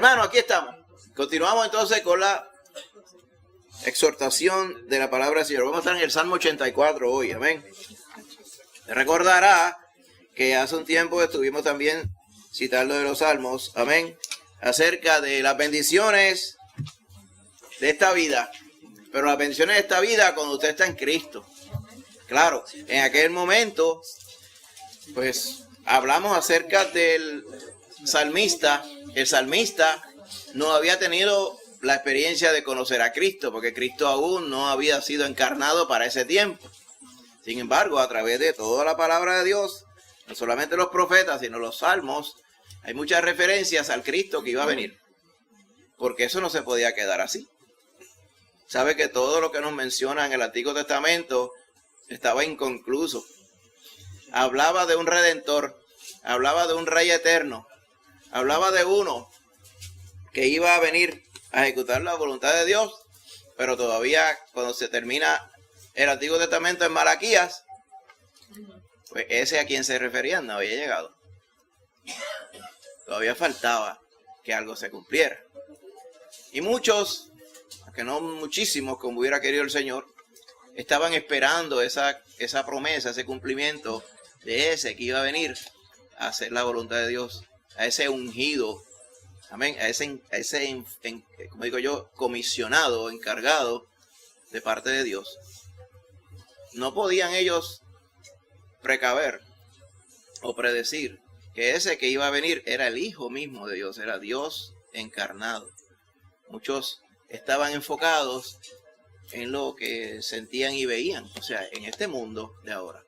Hermano, aquí estamos. Continuamos entonces con la exhortación de la palabra del Señor. Vamos a estar en el Salmo 84 hoy, amén. Recordará que hace un tiempo estuvimos también citando de los Salmos, amén, acerca de las bendiciones de esta vida. Pero las bendiciones de esta vida cuando usted está en Cristo. Claro, en aquel momento, pues, hablamos acerca del salmista. El salmista no había tenido la experiencia de conocer a Cristo, porque Cristo aún no había sido encarnado para ese tiempo. Sin embargo, a través de toda la palabra de Dios, no solamente los profetas, sino los salmos, hay muchas referencias al Cristo que iba a venir. Porque eso no se podía quedar así. Sabe que todo lo que nos menciona en el Antiguo Testamento estaba inconcluso. Hablaba de un redentor, hablaba de un rey eterno, hablaba de uno que iba a venir a ejecutar la voluntad de Dios, pero todavía cuando se termina el Antiguo Testamento en Malaquías, pues ese a quien se referían no había llegado. Todavía faltaba que algo se cumpliera. Y muchos, aunque no muchísimos como hubiera querido el Señor, estaban esperando esa promesa, ese cumplimiento de ese que iba a venir a hacer la voluntad de Dios, a ese ungido, amén, a ese como digo yo, comisionado, encargado de parte de Dios. No podían ellos precaver o predecir que ese que iba a venir era el Hijo mismo de Dios, era Dios encarnado. Muchos estaban enfocados en lo que sentían y veían, o sea, en este mundo de ahora.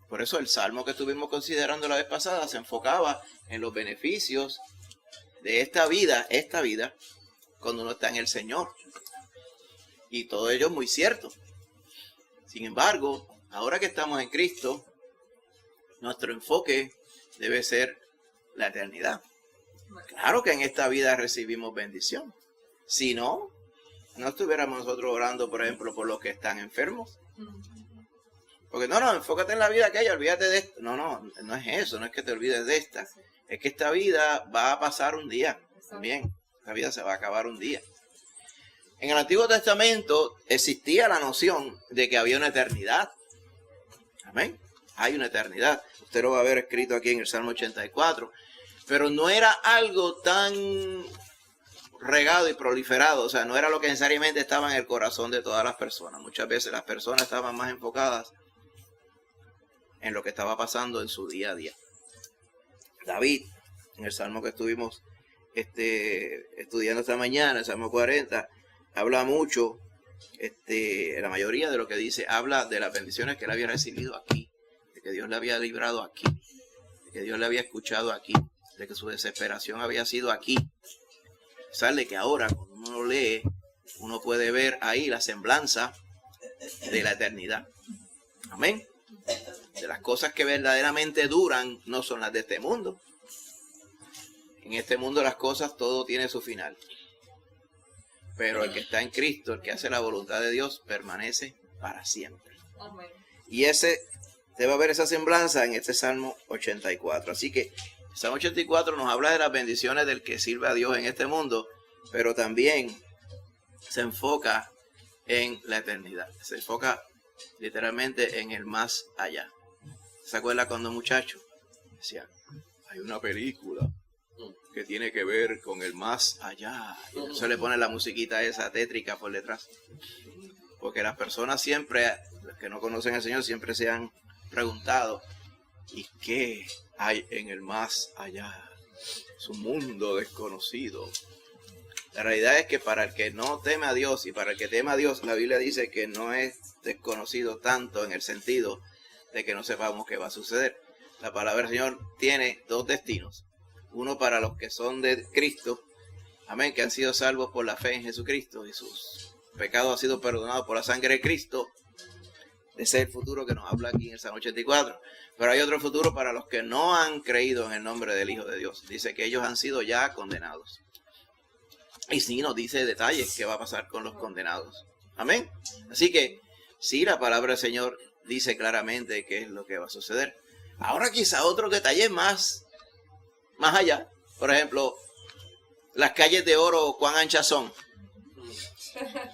Por eso el salmo que estuvimos considerando la vez pasada se enfocaba en los beneficios de esta vida, cuando uno está en el Señor. Y todo ello es muy cierto. Sin embargo, ahora que estamos en Cristo, nuestro enfoque debe ser la eternidad. Claro que en esta vida recibimos bendición. Si no, no estuviéramos nosotros orando, por ejemplo, por los que están enfermos. Porque no, enfócate en la vida aquella, olvídate de esto. No es eso, no es que te olvides de esta. Es que esta vida va a pasar un día. También, esta vida se va a acabar un día. En el Antiguo Testamento existía la noción de que había una eternidad. Amén. Hay una eternidad. Usted lo va a ver escrito aquí en el Salmo 84. Pero no era algo tan regado y proliferado, o sea, no era lo que necesariamente estaba en el corazón de todas las personas. Muchas veces las personas estaban más enfocadas en lo que estaba pasando en su día a día. David, en el salmo que estuvimos estudiando esta mañana, el Salmo 40, habla mucho, la mayoría de lo que dice, habla de las bendiciones que él había recibido aquí, de que Dios le había librado aquí, de que Dios le había escuchado aquí, de que su desesperación había sido aquí. Sale que ahora cuando uno lo lee, uno puede ver ahí la semblanza de la eternidad. Amén. De las cosas que verdaderamente duran no son las de este mundo. En este mundo las cosas, todo tiene su final. Pero el que está en Cristo, el que hace la voluntad de Dios, permanece para siempre. Amén. Y usted va a ver esa semblanza en este Salmo 84. Así que el Salmo 84 nos habla de las bendiciones del que sirve a Dios en este mundo, pero también se enfoca en la eternidad. Se enfoca literalmente en el más allá. ¿Se acuerda cuando muchacho decía, hay una película que tiene que ver con el más allá? Y se le pone la musiquita esa tétrica por detrás. Porque las personas siempre, los que no conocen al Señor, siempre se han preguntado, ¿y qué hay en el más allá? Es un mundo desconocido. La realidad es que para el que no teme a Dios y para el que teme a Dios, la Biblia dice que no es desconocido tanto en el sentido de que no sepamos qué va a suceder. La palabra del Señor tiene dos destinos. Uno para los que son de Cristo, amén, que han sido salvos por la fe en Jesucristo y sus pecados han sido perdonados por la sangre de Cristo. Ese es el futuro que nos habla aquí en el Salmo 84. Pero hay otro futuro para los que no han creído en el nombre del Hijo de Dios. Dice que ellos han sido ya condenados. Y sí nos dice detalles qué va a pasar con los condenados. Amén. Así que sí, la palabra del Señor dice claramente qué es lo que va a suceder. Ahora quizá otro detalle más allá. Por ejemplo, las calles de oro, ¿cuán anchas son?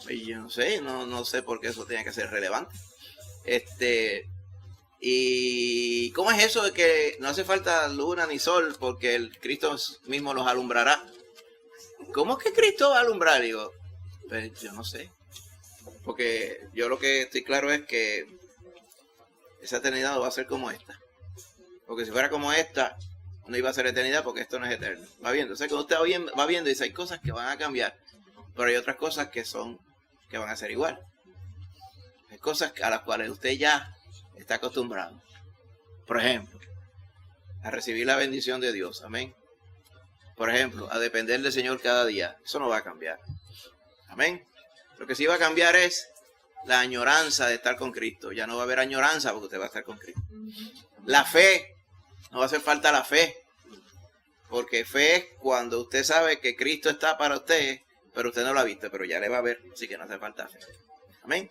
Y yo no sé, no sé por qué eso tiene que ser relevante. ¿Y cómo es eso de que no hace falta luna ni sol porque el Cristo mismo nos alumbrará? ¿Cómo es que Cristo va a alumbrar? Digo, pues yo no sé. Porque yo lo que estoy claro es que esa eternidad no va a ser como esta. Porque si fuera como esta, no iba a ser eternidad porque esto no es eterno. Va viendo. O sea, cuando usted va viendo y dice, hay cosas que van a cambiar, pero hay otras cosas que van a ser igual. Hay cosas a las cuales usted ya está acostumbrado. Por ejemplo, a recibir la bendición de Dios. Amén. Por ejemplo, a depender del Señor cada día. Eso no va a cambiar. Amén. Lo que sí va a cambiar es la añoranza de estar con Cristo. Ya no va a haber añoranza porque usted va a estar con Cristo. La fe. No va a hacer falta la fe. Porque fe es cuando usted sabe que Cristo está para usted, pero usted no lo ha visto, pero ya le va a ver. Así que no hace falta fe. Amén.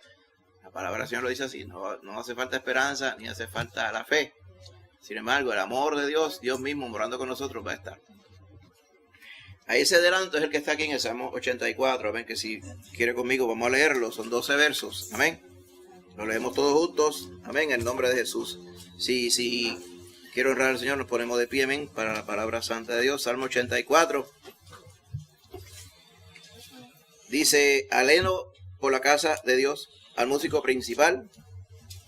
La palabra del Señor lo dice así. No hace falta esperanza ni hace falta la fe. Sin embargo, el amor de Dios, Dios mismo morando con nosotros va a estar. Ahí ese adelanto es el que está aquí en el Salmo 84. Amén. Que si quiere conmigo vamos a leerlo. Son 12 versos. Amén. Lo leemos todos juntos. Amén. En el nombre de Jesús. Si quiero honrar al Señor, nos ponemos de pie. Amén. Para la palabra santa de Dios. Salmo 84. Dice, aleno por la casa de Dios al músico principal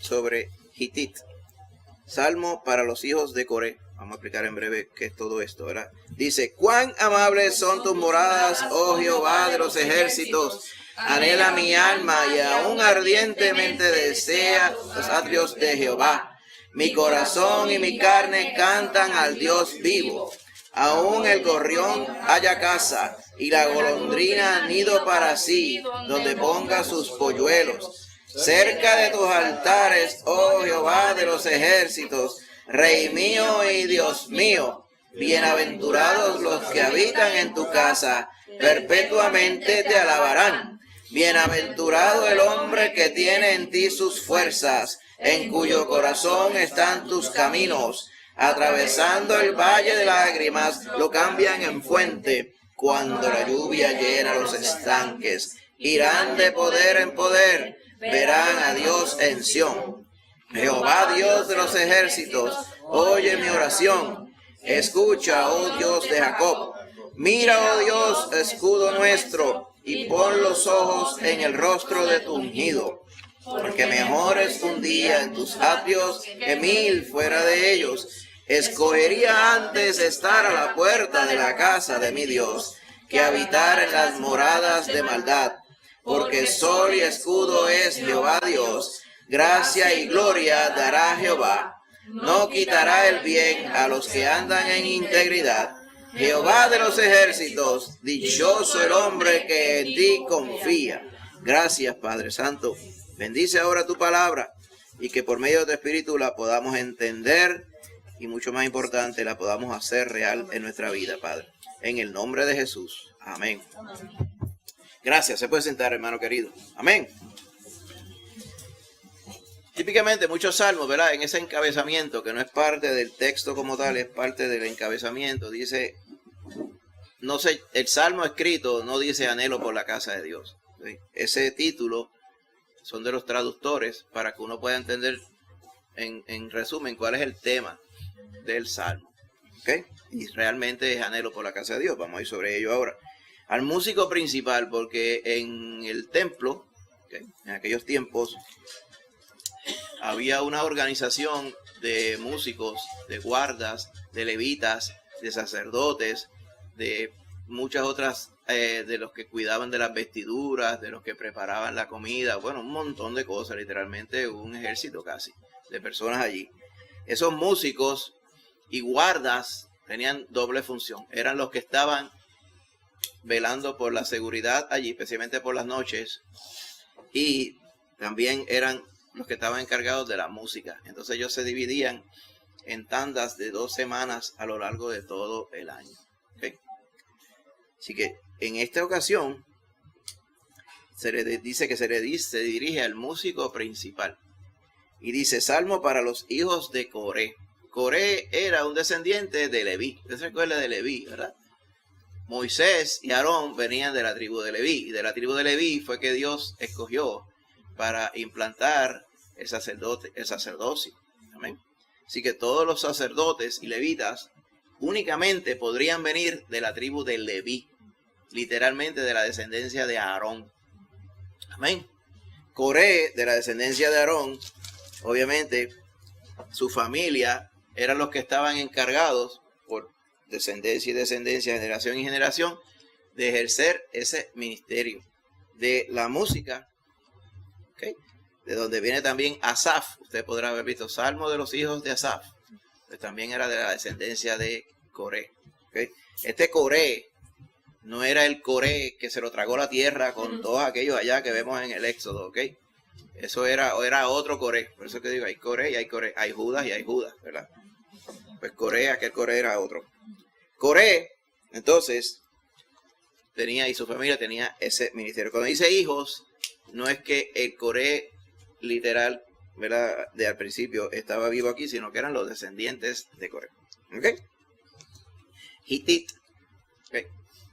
sobre Gitit. Salmo para los hijos de Coré. Vamos a explicar en breve qué es todo esto, ¿verdad? Dice, cuán amables son tus moradas, oh Jehová de los ejércitos. Anhela mi alma y aún ardientemente desea los atrios de Jehová. Mi corazón y mi carne cantan al Dios vivo. Aún el gorrión haya casa y la golondrina nido para sí, donde ponga sus polluelos. Cerca de tus altares, oh Jehová de los ejércitos, Rey mío y Dios mío, bienaventurados los que habitan en tu casa, perpetuamente te alabarán. Bienaventurado el hombre que tiene en ti sus fuerzas, en cuyo corazón están tus caminos. Atravesando el valle de lágrimas, lo cambian en fuente. Cuando la lluvia llena los estanques, irán de poder en poder, verán a Dios en Sión. Jehová Dios de los ejércitos, oye mi oración. Escucha, oh Dios de Jacob. Mira, oh Dios, escudo nuestro, y pon los ojos en el rostro de tu ungido. Porque mejor es un día en tus atrios que 1000 fuera de ellos. Escogería antes estar a la puerta de la casa de mi Dios, que habitar en las moradas de maldad. Porque sol y escudo es Jehová Dios. Gracia y gloria dará Jehová. No quitará el bien a los que andan en integridad. Jehová de los ejércitos, dichoso el hombre que en ti confía. Gracias, Padre Santo. Bendice ahora tu palabra y que por medio de tu Espíritu la podamos entender y mucho más importante, la podamos hacer real en nuestra vida, Padre. En el nombre de Jesús. Amén. Gracias. Se puede sentar, hermano querido. Amén. Típicamente muchos salmos, ¿verdad? En ese encabezamiento, que no es parte del texto como tal, es parte del encabezamiento, dice, no sé, el salmo escrito no dice anhelo por la casa de Dios. ¿Sí? Ese título son de los traductores para que uno pueda entender en resumen cuál es el tema del salmo. ¿Okay? Y realmente es anhelo por la casa de Dios. Vamos a ir sobre ello ahora. Al músico principal, porque en el templo, ¿okay?, en aquellos tiempos, había una organización de músicos, de guardas, de levitas, de sacerdotes, de muchas otras, de los que cuidaban de las vestiduras, de los que preparaban la comida, bueno, un montón de cosas, literalmente un ejército casi de personas allí. Esos músicos y guardas tenían doble función, eran los que estaban velando por la seguridad allí, especialmente por las noches, y también eran los que estaban encargados de la música. Entonces ellos se dividían en tandas de 2 semanas a lo largo de todo el año. ¿Okay? Así que en esta ocasión se le dice que se dirige al músico principal. Y dice, salmo para los hijos de Coré. Coré era un descendiente de Leví. Usted se recuerda de Leví, ¿verdad? Moisés y Aarón venían de la tribu de Leví, y de la tribu de Leví fue que Dios escogió para implantar el sacerdocio. Amén. Así que todos los sacerdotes y levitas únicamente podrían venir de la tribu de Leví, literalmente de la descendencia de Aarón. Amén. Coré, de la descendencia de Aarón, obviamente su familia eran los que estaban encargados por descendencia y descendencia, generación y generación, de ejercer ese ministerio de la música, ¿okay? De donde viene también Asaf. Usted podrá haber visto Salmo de los hijos de Asaf, pues también era de la descendencia de Coré, ¿okay? Este Coré no era el Coré que se lo tragó la tierra con todos aquellos allá que vemos en el Éxodo, ¿ok? Eso era otro Coré. Por eso que digo, hay Coré y hay Coré. Hay Judas y hay Judas, ¿verdad? Pues Coré, aquel Coré era otro. Coré, entonces, tenía, y su familia tenía ese ministerio. Cuando dice hijos, no es que el Coré literal, ¿verdad?, de al principio estaba vivo aquí, sino que eran los descendientes de Coré. ¿Ok? Hitit. ¿Ok?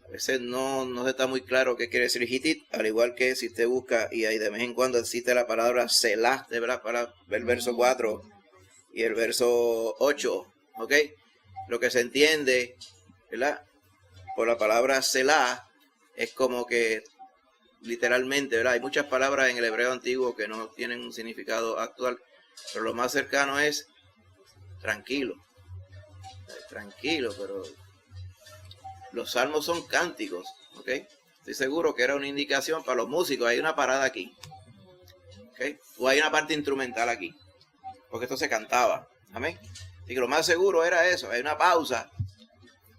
A veces no está muy claro qué quiere decir Hitit, al igual que si usted busca, y ahí de vez en cuando existe la palabra Selah, ¿verdad?, para el verso 4 y el verso 8, ¿ok? Lo que se entiende, ¿verdad?, por la palabra Selah es como que literalmente, ¿verdad? Hay muchas palabras en el hebreo antiguo que no tienen un significado actual, pero lo más cercano es tranquilo. Tranquilo, pero los salmos son cánticos, ¿ok? Estoy seguro que era una indicación para los músicos. Hay una parada aquí, ¿ok? O hay una parte instrumental aquí, porque esto se cantaba, amén. Así que lo más seguro era eso, hay una pausa,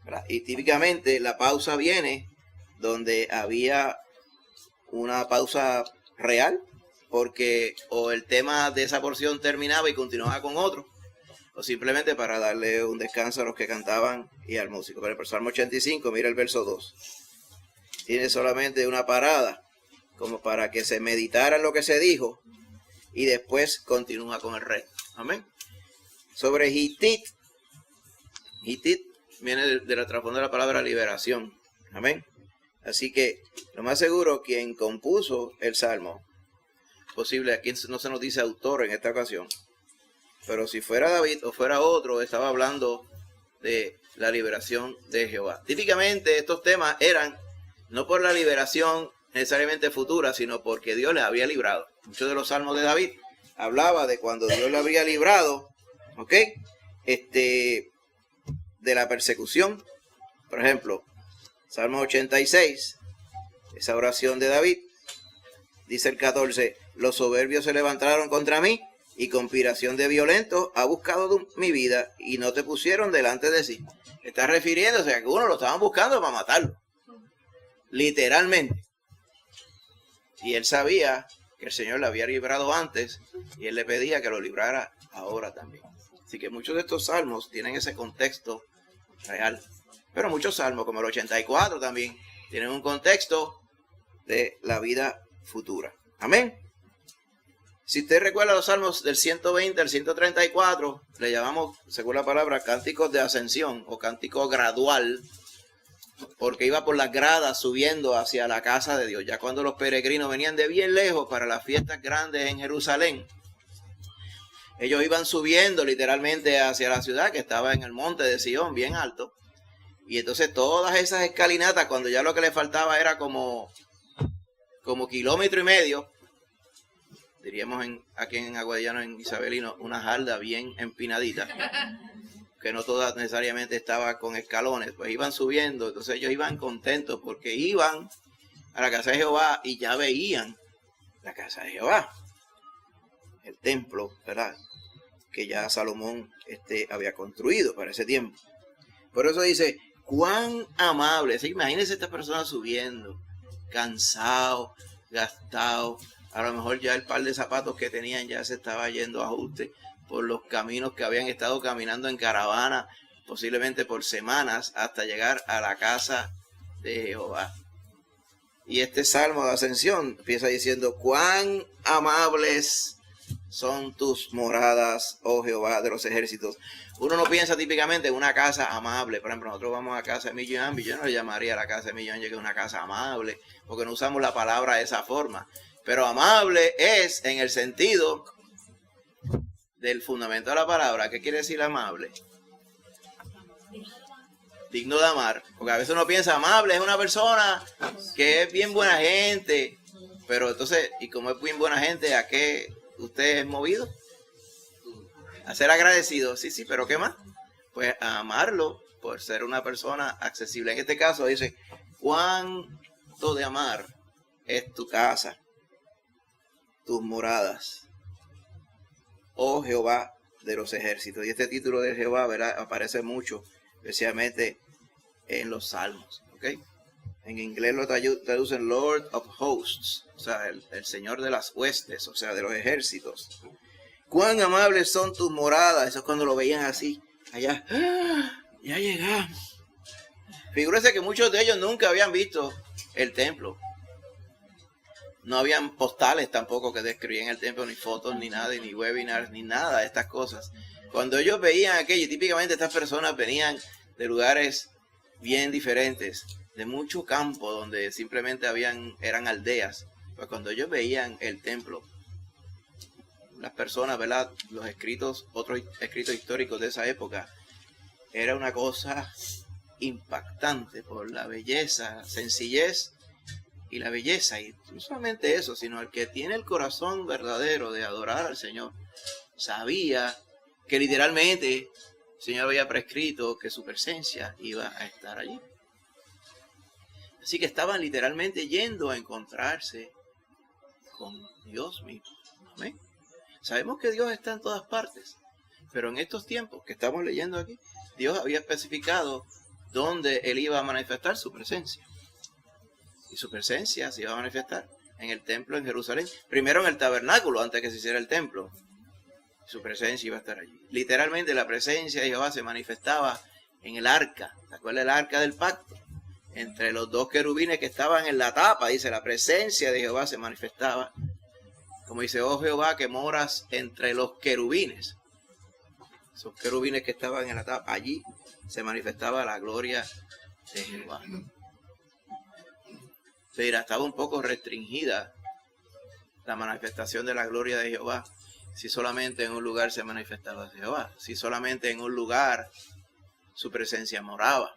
¿verdad? Y típicamente la pausa viene donde había una pausa real, porque o el tema de esa porción terminaba y continuaba con otro, o simplemente para darle un descanso a los que cantaban y al músico. Pero el Salmo 85, mira el verso 2. Tiene solamente una parada, como para que se meditara en lo que se dijo, y después continúa con el resto. Amén. Sobre Hitit. Hitit viene de la trasfondo de la palabra liberación. Amén. Así que lo más seguro, quien compuso el Salmo, posible, aquí no se nos dice autor en esta ocasión, pero si fuera David o fuera otro, estaba hablando de la liberación de Jehová. Típicamente estos temas eran no por la liberación necesariamente futura, sino porque Dios les había librado. Muchos de los salmos de David hablaba de cuando Dios le había librado, ¿ok? De la persecución. Por ejemplo, Salmo 86, esa oración de David, dice el 14, los soberbios se levantaron contra mí, y conspiración de violentos ha buscado mi vida y no te pusieron delante de sí. Está refiriéndose a que uno lo estaban buscando para matarlo. Literalmente. Y él sabía que el Señor le había librado antes y él le pedía que lo librara ahora también. Así que muchos de estos salmos tienen ese contexto real. Pero muchos salmos, como el 84 también, tienen un contexto de la vida futura. Amén. Si usted recuerda los salmos del 120 al 134, le llamamos, según la palabra, cánticos de ascensión o cántico gradual, porque iba por las gradas subiendo hacia la casa de Dios. Ya cuando los peregrinos venían de bien lejos para las fiestas grandes en Jerusalén, ellos iban subiendo literalmente hacia la ciudad que estaba en el monte de Sión, bien alto. Y entonces todas esas escalinatas, cuando ya lo que le faltaba era como kilómetro y medio, diríamos aquí en Aguadillano, en Isabelino, una jarda bien empinadita, que no toda necesariamente estaba con escalones, pues iban subiendo. Entonces ellos iban contentos porque iban a la casa de Jehová y ya veían la casa de Jehová, el templo, ¿verdad?, que ya Salomón había construido para ese tiempo. Por eso dice, cuán amable. ¿Sí? Imagínense esta persona subiendo, cansado, gastado. A lo mejor ya el par de zapatos que tenían ya se estaba yendo a ajuste por los caminos que habían estado caminando en caravana, posiblemente por semanas, hasta llegar a la casa de Jehová. Y este salmo de ascensión empieza diciendo, cuán amables son tus moradas, oh Jehová de los ejércitos. Uno no piensa típicamente en una casa amable. Por ejemplo, nosotros vamos a casa de Millán, yo no le llamaría a la casa de Millán que es una casa amable, porque no usamos la palabra de esa forma. Pero amable es en el sentido del fundamento de la palabra. ¿Qué quiere decir amable? Digno de amar. Porque a veces uno piensa amable es una persona que es bien buena gente. Pero entonces, y como es bien buena gente, ¿a qué usted es movido? A ser agradecido. Sí, pero ¿qué más? Pues a amarlo por ser una persona accesible. En este caso dice, ¿cuánto de amar es tu casa, tus moradas, oh Jehová de los ejércitos? Y este título de Jehová, ¿verdad?, aparece mucho, especialmente en los salmos, ¿ok? En inglés lo traducen Lord of Hosts, o sea, el Señor de las huestes, o sea, de los ejércitos. Cuán amables son tus moradas. Eso es cuando lo veían así, allá. ¡Ah! Ya llegamos. Figúrese que muchos de ellos nunca habían visto el templo. No habían postales tampoco que describían el templo, ni fotos, ni nada, ni webinars, ni nada de estas cosas. Cuando ellos veían aquello, típicamente estas personas venían de lugares bien diferentes, de mucho campo, donde simplemente eran aldeas. Pues cuando ellos veían el templo, las personas, ¿verdad?, los escritos, otros escritos históricos de esa época, era una cosa impactante por la belleza, sencillez y la belleza. Y no solamente eso, sino el que tiene el corazón verdadero de adorar al Señor, sabía que literalmente el Señor había prescrito que su presencia iba a estar allí. Así que estaban literalmente yendo a encontrarse con Dios mismo. Amén. Sabemos que Dios está en todas partes, pero en estos tiempos que estamos leyendo aquí, Dios había especificado dónde Él iba a manifestar su presencia. Y su presencia se iba a manifestar en el templo en Jerusalén. Primero en el tabernáculo, antes que se hiciera el templo. Su presencia iba a estar allí. Literalmente la presencia de Jehová se manifestaba en el arca. ¿Se acuerda el arca del pacto? Entre los dos querubines que estaban en la tapa, dice, la presencia de Jehová se manifestaba. Como dice, oh Jehová, que moras entre los querubines. Esos querubines que estaban en la tapa, allí se manifestaba la gloria de Jehová. Pero estaba un poco restringida la manifestación de la gloria de Jehová si solamente en un lugar se manifestaba Jehová, si solamente en un lugar su presencia moraba.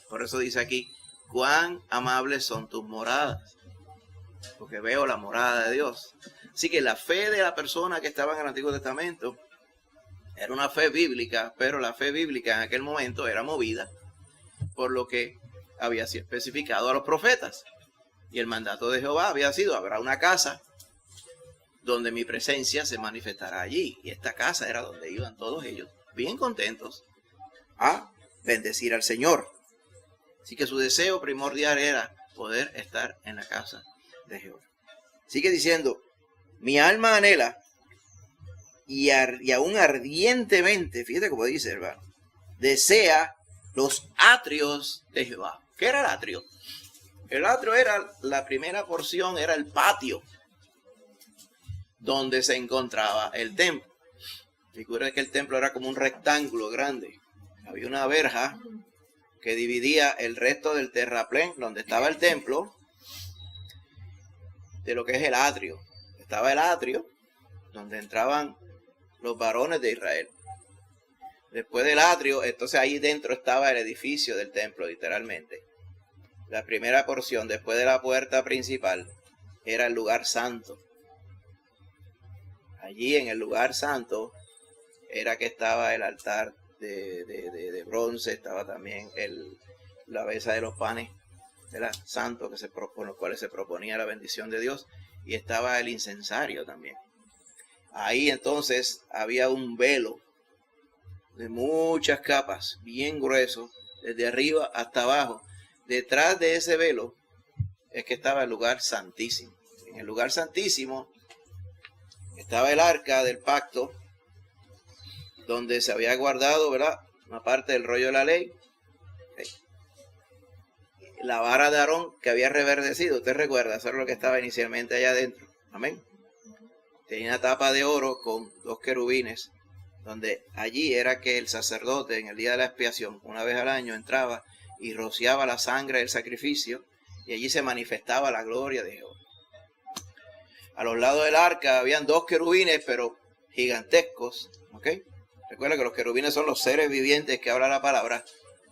Por eso dice aquí, cuán amables son tus moradas, porque veo la morada de Dios. Así que la fe de la persona que estaba en el Antiguo Testamento era una fe bíblica, pero la fe bíblica en aquel momento era movida por lo que había sido especificado a los profetas. Y el mandato de Jehová había sido, habrá una casa donde mi presencia se manifestará allí. Y esta casa era donde iban todos ellos, bien contentos, a bendecir al Señor. Así que su deseo primordial era poder estar en la casa de Jehová. Sigue diciendo, mi alma anhela y aún ardientemente, fíjate cómo dice, hermano, desea los atrios de Jehová. ¿Qué era el atrio? El atrio era la primera porción, era el patio donde se encontraba el templo. Recuerda que el templo era como un rectángulo grande. Había una verja que dividía el resto del terraplén, donde estaba el templo, de lo que es el atrio. Estaba el atrio, donde entraban los varones de Israel. Después del atrio, entonces ahí dentro estaba el edificio del templo, literalmente. La primera porción, después de la puerta principal, era el lugar santo. Allí en el lugar santo era que estaba el altar de bronce, estaba también la mesa de los panes, era santo, con los cuales se proponía la bendición de Dios, y estaba el incensario también. Ahí entonces había un velo de muchas capas, bien grueso, desde arriba hasta abajo. Detrás de ese velo es que estaba el lugar santísimo. En el lugar santísimo estaba el arca del pacto, donde se había guardado, ¿verdad?, una parte del rollo de la ley. La vara de Aarón que había reverdecido, usted recuerda, eso era lo que estaba inicialmente allá adentro. Amén. tenía una tapa de oro con 2 querubines, donde allí era que el sacerdote en el día de la expiación, una vez al año, entraba y rociaba la sangre del sacrificio, y allí se manifestaba la gloria de Jehová. A los lados del arca habían 2 querubines, pero gigantescos, ¿ok? Recuerda que los querubines son los seres vivientes que habla la palabra.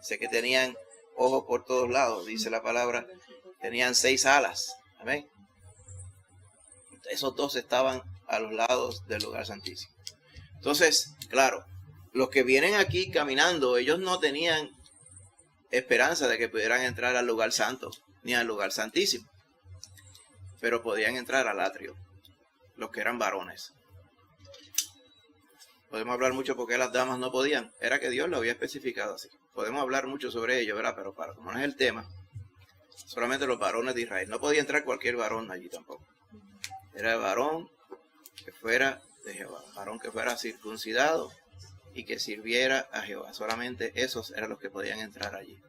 Sé que tenían ojos por todos lados, dice la palabra. Tenían 6 alas, amén. Esos 2 estaban a los lados del lugar santísimo. Entonces, claro, los que vienen aquí caminando, ellos no tenían esperanza de que pudieran entrar al lugar santo, ni al lugar santísimo. Pero podían entrar al atrio, los que eran varones. Podemos hablar mucho porque las damas no podían. Era que Dios lo había especificado así. Podemos hablar mucho sobre ello, ¿verdad? Pero como no es el tema, solamente los varones de Israel. No podía entrar cualquier varón allí tampoco. Era el varón que fuera de Jehová, varón que fuera circuncidado y que sirviera a Jehová. Solamente esos eran los que podían entrar allí.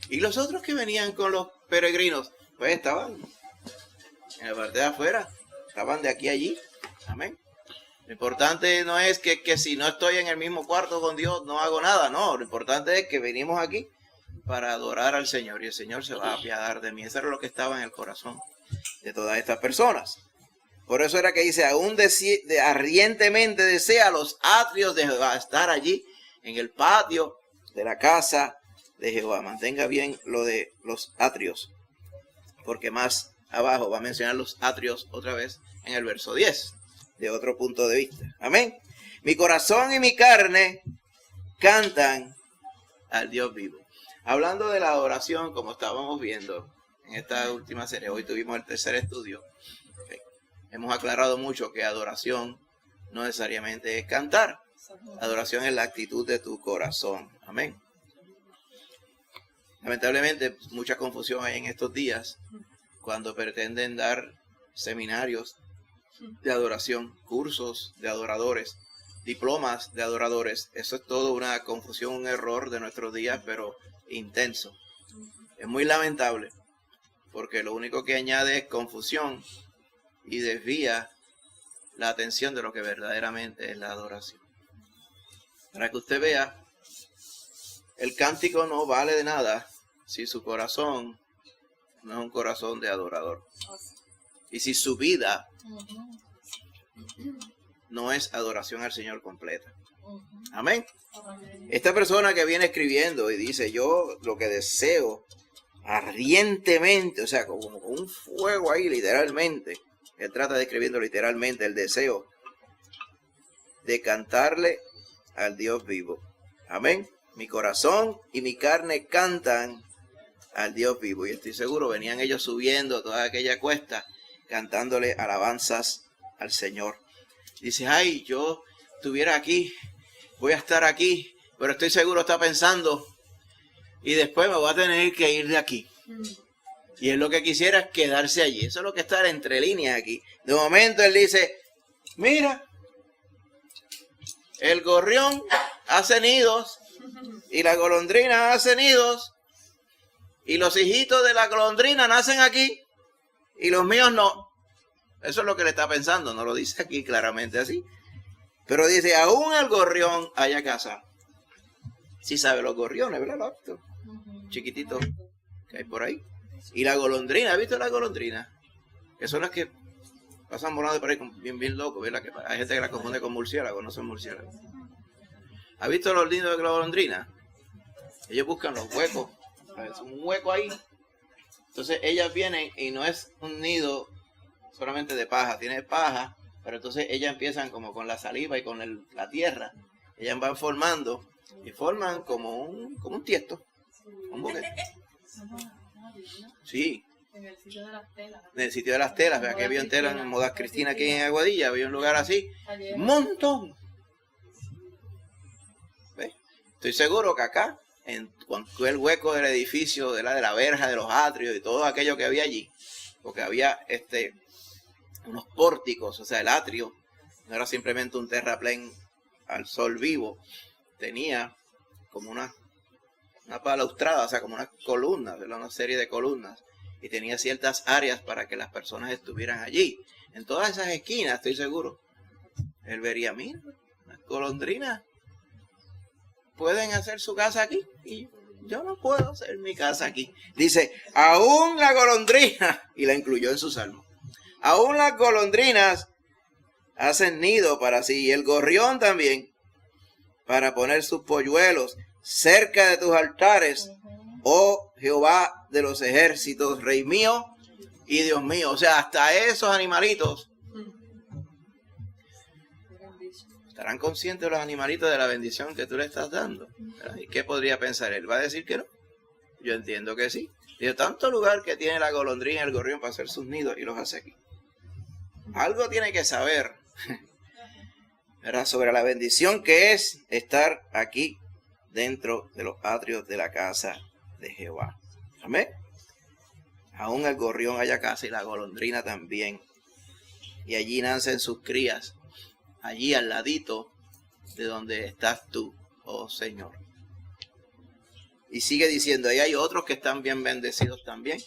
Y los otros que venían con los peregrinos, pues estaban en la parte de afuera, estaban de aquí a allí. Amén. Lo importante no es que si no estoy en el mismo cuarto con Dios no hago nada, no. Lo importante es que venimos aquí para adorar al Señor y el Señor se va a apiadar de mí. Eso era lo que estaba en el corazón de todas estas personas. Por eso era que dice, aún ardientemente desea los atrios de Jehová, estar allí en el patio de la casa de Jehová. Mantenga bien lo de los atrios, porque más abajo va a mencionar los atrios otra vez en el verso 10, de otro punto de vista. Amén. Mi corazón y mi carne cantan al Dios vivo. Hablando de la adoración, como estábamos viendo en esta última serie, hoy tuvimos el tercer estudio. Hemos aclarado mucho que adoración no necesariamente es cantar. Adoración es la actitud de tu corazón. Amén. Lamentablemente, mucha confusión hay en estos días cuando pretenden dar seminarios de adoración, cursos de adoradores, diplomas de adoradores. Eso es todo una confusión, un error de nuestros días, pero intenso. Es muy lamentable, porque lo único que añade es confusión y desvía la atención de lo que verdaderamente es la adoración. Para que usted vea, el cántico no vale de nada si su corazón no es un corazón de adorador. Y si su vida no es adoración al Señor completa. Amén. Esta persona que viene escribiendo y dice, yo lo que deseo ardientemente, o sea, como con un fuego ahí literalmente. Él trata describiendo literalmente el deseo de cantarle al Dios vivo. Amén. Mi corazón y mi carne cantan al Dios vivo. Y estoy seguro, venían ellos subiendo toda aquella cuesta, cantándole alabanzas al Señor. Dice, ay, yo estuviera aquí, voy a estar aquí, pero estoy seguro, está pensando, y después me voy a tener que ir de aquí. Y él lo que quisiera es quedarse allí. Eso es lo que está entre líneas aquí. De momento él dice, mira, el gorrión hace nidos y la golondrina hace nidos y los hijitos de la golondrina nacen aquí y los míos no. Eso es lo que le está pensando, no lo dice aquí claramente así. Pero dice, aún el gorrión haya casa. Sí sabe los gorriones, ¿verdad? Chiquititos que hay por ahí. Y la golondrina, ¿has visto la golondrina? Que son las que pasan volando por ahí bien locos, ¿verdad? Que hay gente que la confunde con murciélagos, no son murciélagos. ¿Has visto los lindos de la golondrina? Ellos buscan los huecos, es un hueco ahí. Entonces ellas vienen y no es un nido solamente de paja, tiene paja, pero entonces ellas empiezan como con la saliva y con la tierra. Ellas van formando y forman como un tiesto, un boquete. Sí. En el sitio de las telas. En el sitio de las telas, vea que había en telas en Modas Cristina aquí en Aguadilla, había un lugar así, un montón. ¿Ves? Estoy seguro que acá, en cualquier hueco del edificio, de la verja, de los atrios y todo aquello que había allí, porque había unos pórticos, o sea, el atrio no era simplemente un terraplén al sol vivo, tenía como una balaustrada, o sea, como una columna, una serie de columnas. y tenía ciertas áreas para que las personas estuvieran allí. En todas esas esquinas, estoy seguro, él vería, mira, las golondrinas pueden hacer su casa aquí y yo no puedo hacer mi casa aquí. Dice, aún la golondrina, y la incluyó en su salmo, aún las golondrinas hacen nido para sí, y el gorrión también, para poner sus polluelos cerca de tus altares, oh Jehová de los ejércitos, Rey mío y Dios mío. O sea, hasta esos animalitos estarán conscientes los animalitos de la bendición que tú le estás dando. ¿Y qué podría pensar él? ¿Va a decir que no? Yo entiendo que sí. Digo, tanto lugar que tiene la golondrina y el gorrión para hacer sus nidos y los hace aquí. Algo tiene que saber, ¿verdad?, sobre la bendición que es estar aquí dentro de los atrios de la casa de Jehová. Amén. Aún el gorrión haya casa y la golondrina también. Y allí nacen sus crías. Allí al ladito de donde estás tú, oh Señor. Y sigue diciendo, ahí hay otros que están bien bendecidos también.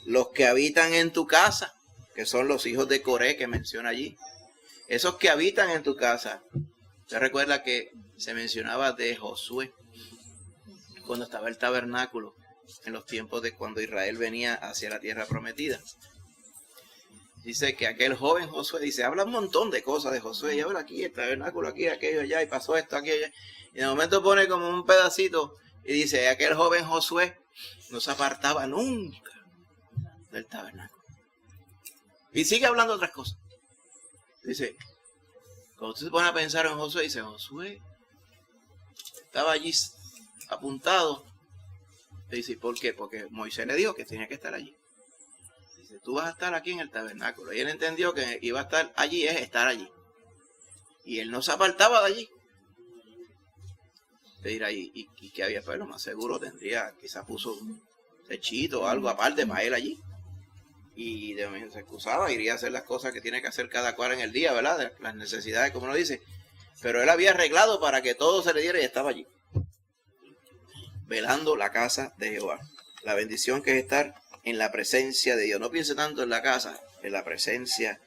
Los que habitan en tu casa, que son los hijos de Coré que menciona allí. Esos que habitan en tu casa. Usted recuerda que se mencionaba de Josué, cuando estaba el tabernáculo, en los tiempos de cuando Israel venía hacia la tierra prometida. Dice que aquel joven Josué, dice, habla un montón de cosas de Josué, y ahora aquí el tabernáculo, aquí, aquello, allá, y pasó esto, aquello, y de momento pone como un pedacito, y dice, aquel joven Josué no se apartaba nunca del tabernáculo. Y sigue hablando otras cosas. Dice, cuando usted se pone a pensar en Josué, dice, Josué estaba allí apuntado. Dice, ¿por qué? Porque Moisés le dijo que tenía que estar allí. Dice, tú vas a estar aquí en el tabernáculo. Y él entendió que iba a estar allí, es estar allí. Y él no se apartaba de allí. De ir ahí. ¿Y qué había? Pues lo más seguro tendría, quizás puso un techito o algo aparte para él allí. Y de momento se excusaba, iría a hacer las cosas que tiene que hacer cada cual en el día, ¿verdad? De las necesidades, como lo dice. Pero él había arreglado para que todo se le diera y estaba allí, velando la casa de Jehová. La bendición que es estar en la presencia de Dios. No piense tanto en la casa, en la presencia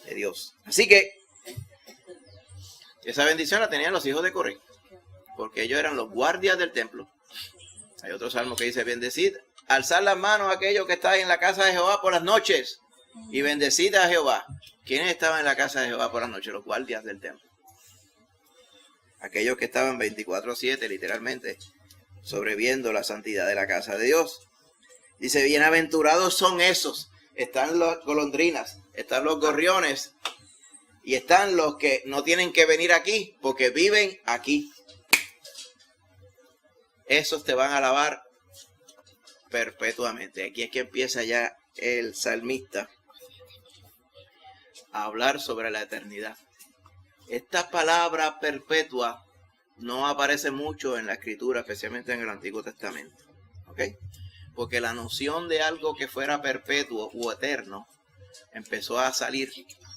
de Dios. Así que esa bendición la tenían los hijos de Coré, porque ellos eran los guardias del templo. Hay otro salmo que dice, bendecid, alzad las manos a aquellos que están en la casa de Jehová por las noches y bendecid a Jehová. ¿Quiénes estaban en la casa de Jehová por las noches? Los guardias del templo. Aquellos que estaban 24/7, literalmente, sobreviendo la santidad de la casa de Dios. Dice, bienaventurados son esos. Están las golondrinas, están los gorriones y están los que no tienen que venir aquí porque viven aquí. Esos te van a alabar perpetuamente. Aquí es que empieza ya el salmista a hablar sobre la eternidad. Esta palabra perpetua no aparece mucho en la Escritura, especialmente en el Antiguo Testamento. ¿Ok? Porque la noción de algo que fuera perpetuo u eterno empezó a salir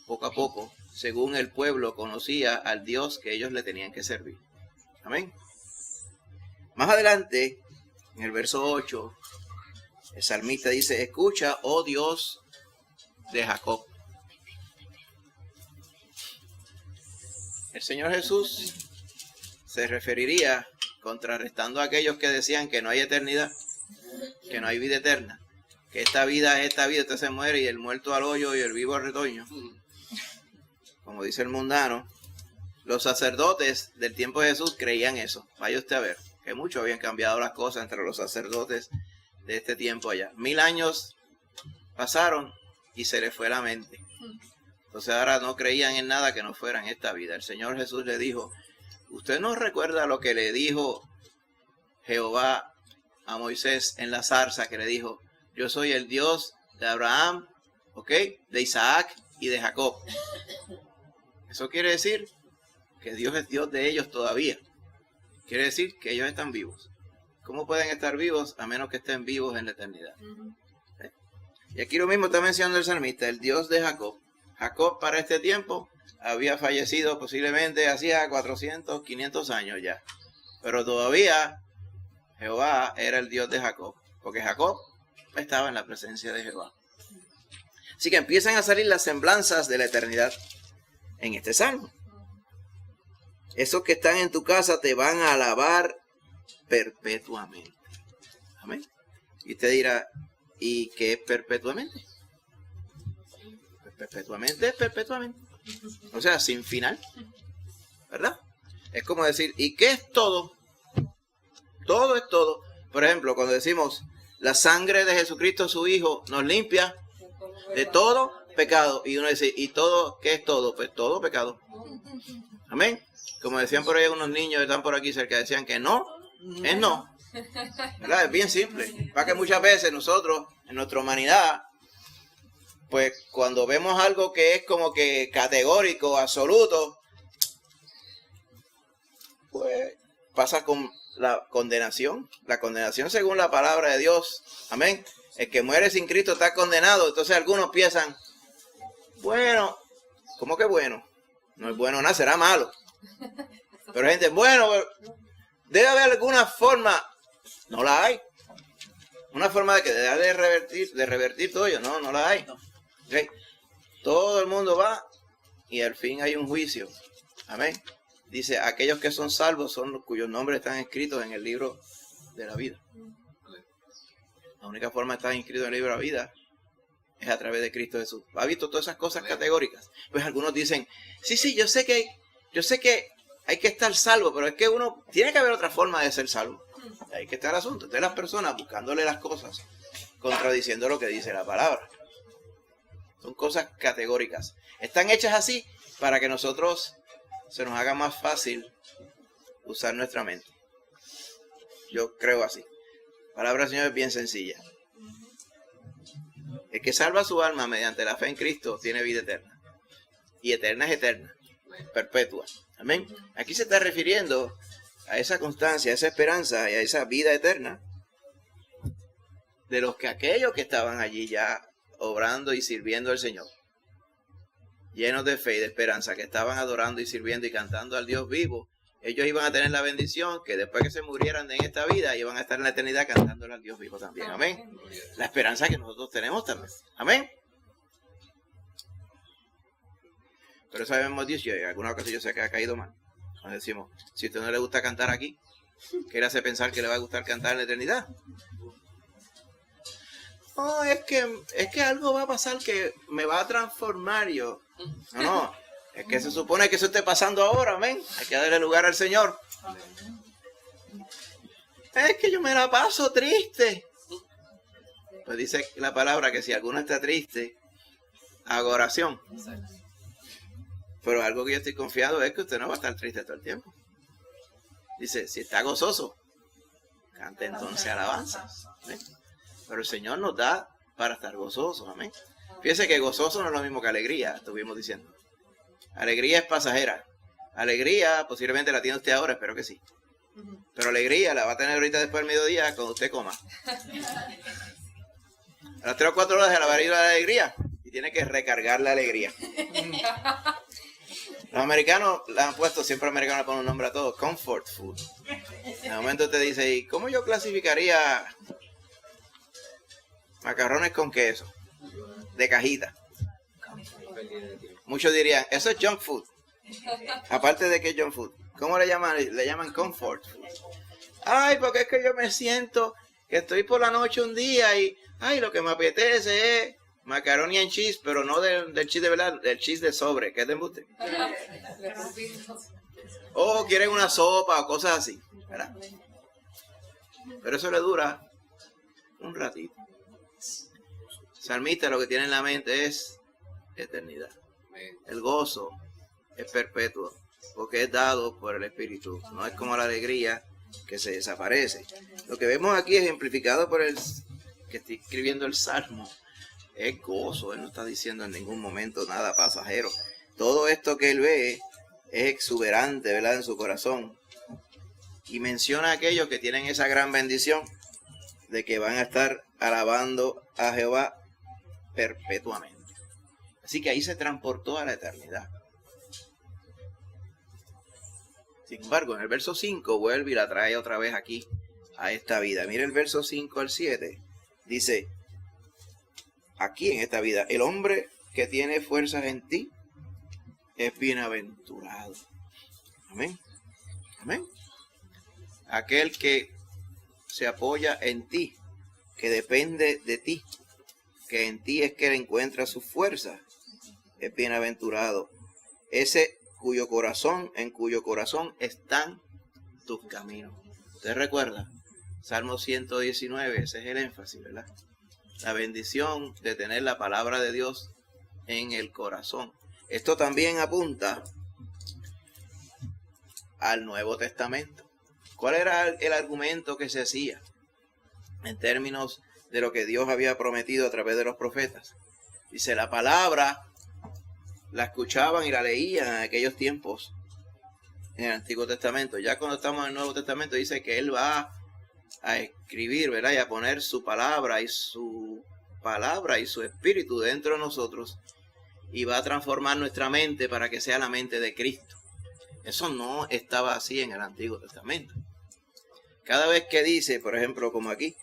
poco a poco, según el pueblo conocía al Dios que ellos le tenían que servir. Amén. Más adelante, en el verso 8, el salmista dice, escucha, oh Dios de Jacob. El Señor Jesús se referiría, contrarrestando a aquellos que decían que no hay eternidad, que no hay vida eterna, que esta vida es esta vida, usted se muere y el muerto al hoyo y el vivo al retoño. Como dice el mundano, los sacerdotes del tiempo de Jesús creían eso. Vaya usted a ver, que mucho habían cambiado las cosas entre los sacerdotes de este tiempo allá. 1000 años pasaron y se les fue la mente. Entonces ahora no creían en nada que no fuera en esta vida. El Señor Jesús le dijo, ¿usted no recuerda lo que le dijo Jehová a Moisés en la zarza, que le dijo, yo soy el Dios de Abraham, ¿ok?, de Isaac y de Jacob? Eso quiere decir que Dios es Dios de ellos todavía. Quiere decir que ellos están vivos. ¿Cómo pueden estar vivos a menos que estén vivos en la eternidad? ¿Eh? Y aquí lo mismo está mencionando el salmista, el Dios de Jacob. Jacob para este tiempo había fallecido posiblemente hacía 400, 500 años ya. Pero todavía Jehová era el Dios de Jacob. Porque Jacob estaba en la presencia de Jehová. Así que empiezan a salir las semblanzas de la eternidad en este salmo. Esos que están en tu casa te van a alabar perpetuamente. Amén. Y usted dirá, ¿y qué es perpetuamente? Pues perpetuamente es perpetuamente. O sea, sin final. ¿Verdad? Es como decir, ¿y qué es todo? Todo es todo. Por ejemplo, cuando decimos, la sangre de Jesucristo, su Hijo, nos limpia de todo pecado. Y uno dice, ¿y todo qué es todo? Pues todo pecado. Amén. Como decían por ahí unos niños que están por aquí cerca, decían que no, es no. ¿Verdad? Es bien simple. Para que muchas veces nosotros, en nuestra humanidad, pues cuando vemos algo que es como que categórico, absoluto, pues pasa con la condenación. La condenación según la palabra de Dios. Amén. El que muere sin Cristo está condenado. Entonces algunos piensan, bueno, ¿cómo que bueno? No es bueno nada, será malo. Pero gente, bueno, debe haber alguna forma. No la hay. Una forma de que de revertir todo ello. No, no la hay. ¿Okay? Todo el mundo va y al fin hay un juicio. Amén. Dice, aquellos que son salvos son los cuyos nombres están escritos en el libro de la vida. La única forma de estar inscrito en el libro de la vida es a través de Cristo Jesús. ¿Ha visto todas esas cosas categóricas? Pues algunos dicen, sí, yo sé que hay que estar salvo, pero es que uno tiene que haber otra forma de ser salvo. Ahí que está el asunto. Entonces las personas buscándole las cosas, contradiciendo lo que dice la palabra. Son cosas categóricas. Están hechas así para que nosotros se nos haga más fácil usar nuestra mente. Yo creo así. La palabra del Señor es bien sencilla. El que salva su alma mediante la fe en Cristo tiene vida eterna. Y eterna es eterna, perpetua. Amén. Aquí se está refiriendo a esa constancia, a esa esperanza y a esa vida eterna de los que aquellos que estaban allí ya obrando y sirviendo al Señor, llenos de fe y de esperanza, que estaban adorando y sirviendo y cantando al Dios vivo. Ellos iban a tener la bendición que después que se murieran en esta vida, iban a estar en la eternidad cantándole al Dios vivo también. Amén. La esperanza que nosotros tenemos también. Amén. Pero eso habíamos dicho, y en alguna ocasión yo sé que ha caído mal. Nos decimos, si a usted no le gusta cantar aquí, ¿qué le hace pensar que le va a gustar cantar en la eternidad? No, es que algo va a pasar que me va a transformar yo. No, es que se supone que eso esté pasando ahora, amén. Hay que darle lugar al Señor. Es que yo me la paso triste. Pues dice la palabra que si alguno está triste, haga oración. Pero algo que yo estoy confiado es que usted no va a estar triste todo el tiempo. Dice, si está gozoso, cante entonces alabanzas. ¿Sí? Pero el Señor nos da para estar gozosos, amén. Fíjese que gozoso no es lo mismo que alegría, estuvimos diciendo. Alegría es pasajera. Alegría posiblemente la tiene usted ahora, espero que sí. Pero alegría la va a tener ahorita después del mediodía cuando usted coma. A las 3 o 4 horas se la va a ir la alegría y tiene que recargar la alegría. Los americanos le han puesto, siempre americanos le ponen un nombre a todo, comfort food. En el momento te dice, ¿y cómo yo clasificaría macarrones con queso? De cajita. Muchos dirían, eso es junk food. Aparte de que es junk food, ¿cómo le llaman? Le llaman comfort food. Ay, porque es que yo me siento que estoy por la noche un día y ay, lo que me apetece es macaroni and cheese, pero no del cheese de verdad, del cheese de sobre, que es de embuste. O quieren una sopa o cosas así, ¿verdad? Pero eso le dura un ratito. Salmista lo que tiene en la mente es eternidad. El gozo es perpetuo, porque es dado por el Espíritu. No es como la alegría que se desaparece. Lo que vemos aquí ejemplificado por el que está escribiendo el Salmo es gozo. Él no está diciendo en ningún momento nada pasajero. Todo esto que él ve es exuberante, ¿verdad? En su corazón. Y menciona a aquellos que tienen esa gran bendición de que van a estar alabando a Jehová perpetuamente. Así que ahí se transportó a la eternidad. Sin embargo, en el verso 5 vuelve y la trae otra vez aquí a esta vida. Mire el verso 5 al 7. Dice, aquí en esta vida. El hombre que tiene fuerzas en ti es bienaventurado. Amén. Amén. Aquel que se apoya en ti, que depende de ti, que en ti es que encuentra su fuerza, es bienaventurado. Ese en cuyo corazón están tus caminos. ¿Usted recuerda? Salmo 119, ese es el énfasis, ¿verdad? La bendición de tener la palabra de Dios en el corazón. Esto también apunta al Nuevo Testamento. ¿Cuál era el argumento que se hacía en términos de lo que Dios había prometido a través de los profetas? Dice, la palabra la escuchaban y la leían en aquellos tiempos en el Antiguo Testamento. Ya cuando estamos en el Nuevo Testamento dice que Él va a escribir, ¿verdad? Y a poner su palabra y su espíritu dentro de nosotros, y va a transformar nuestra mente para que sea la mente de Cristo. Eso no estaba así en el Antiguo Testamento. Cada vez que dice, por ejemplo, como aquí,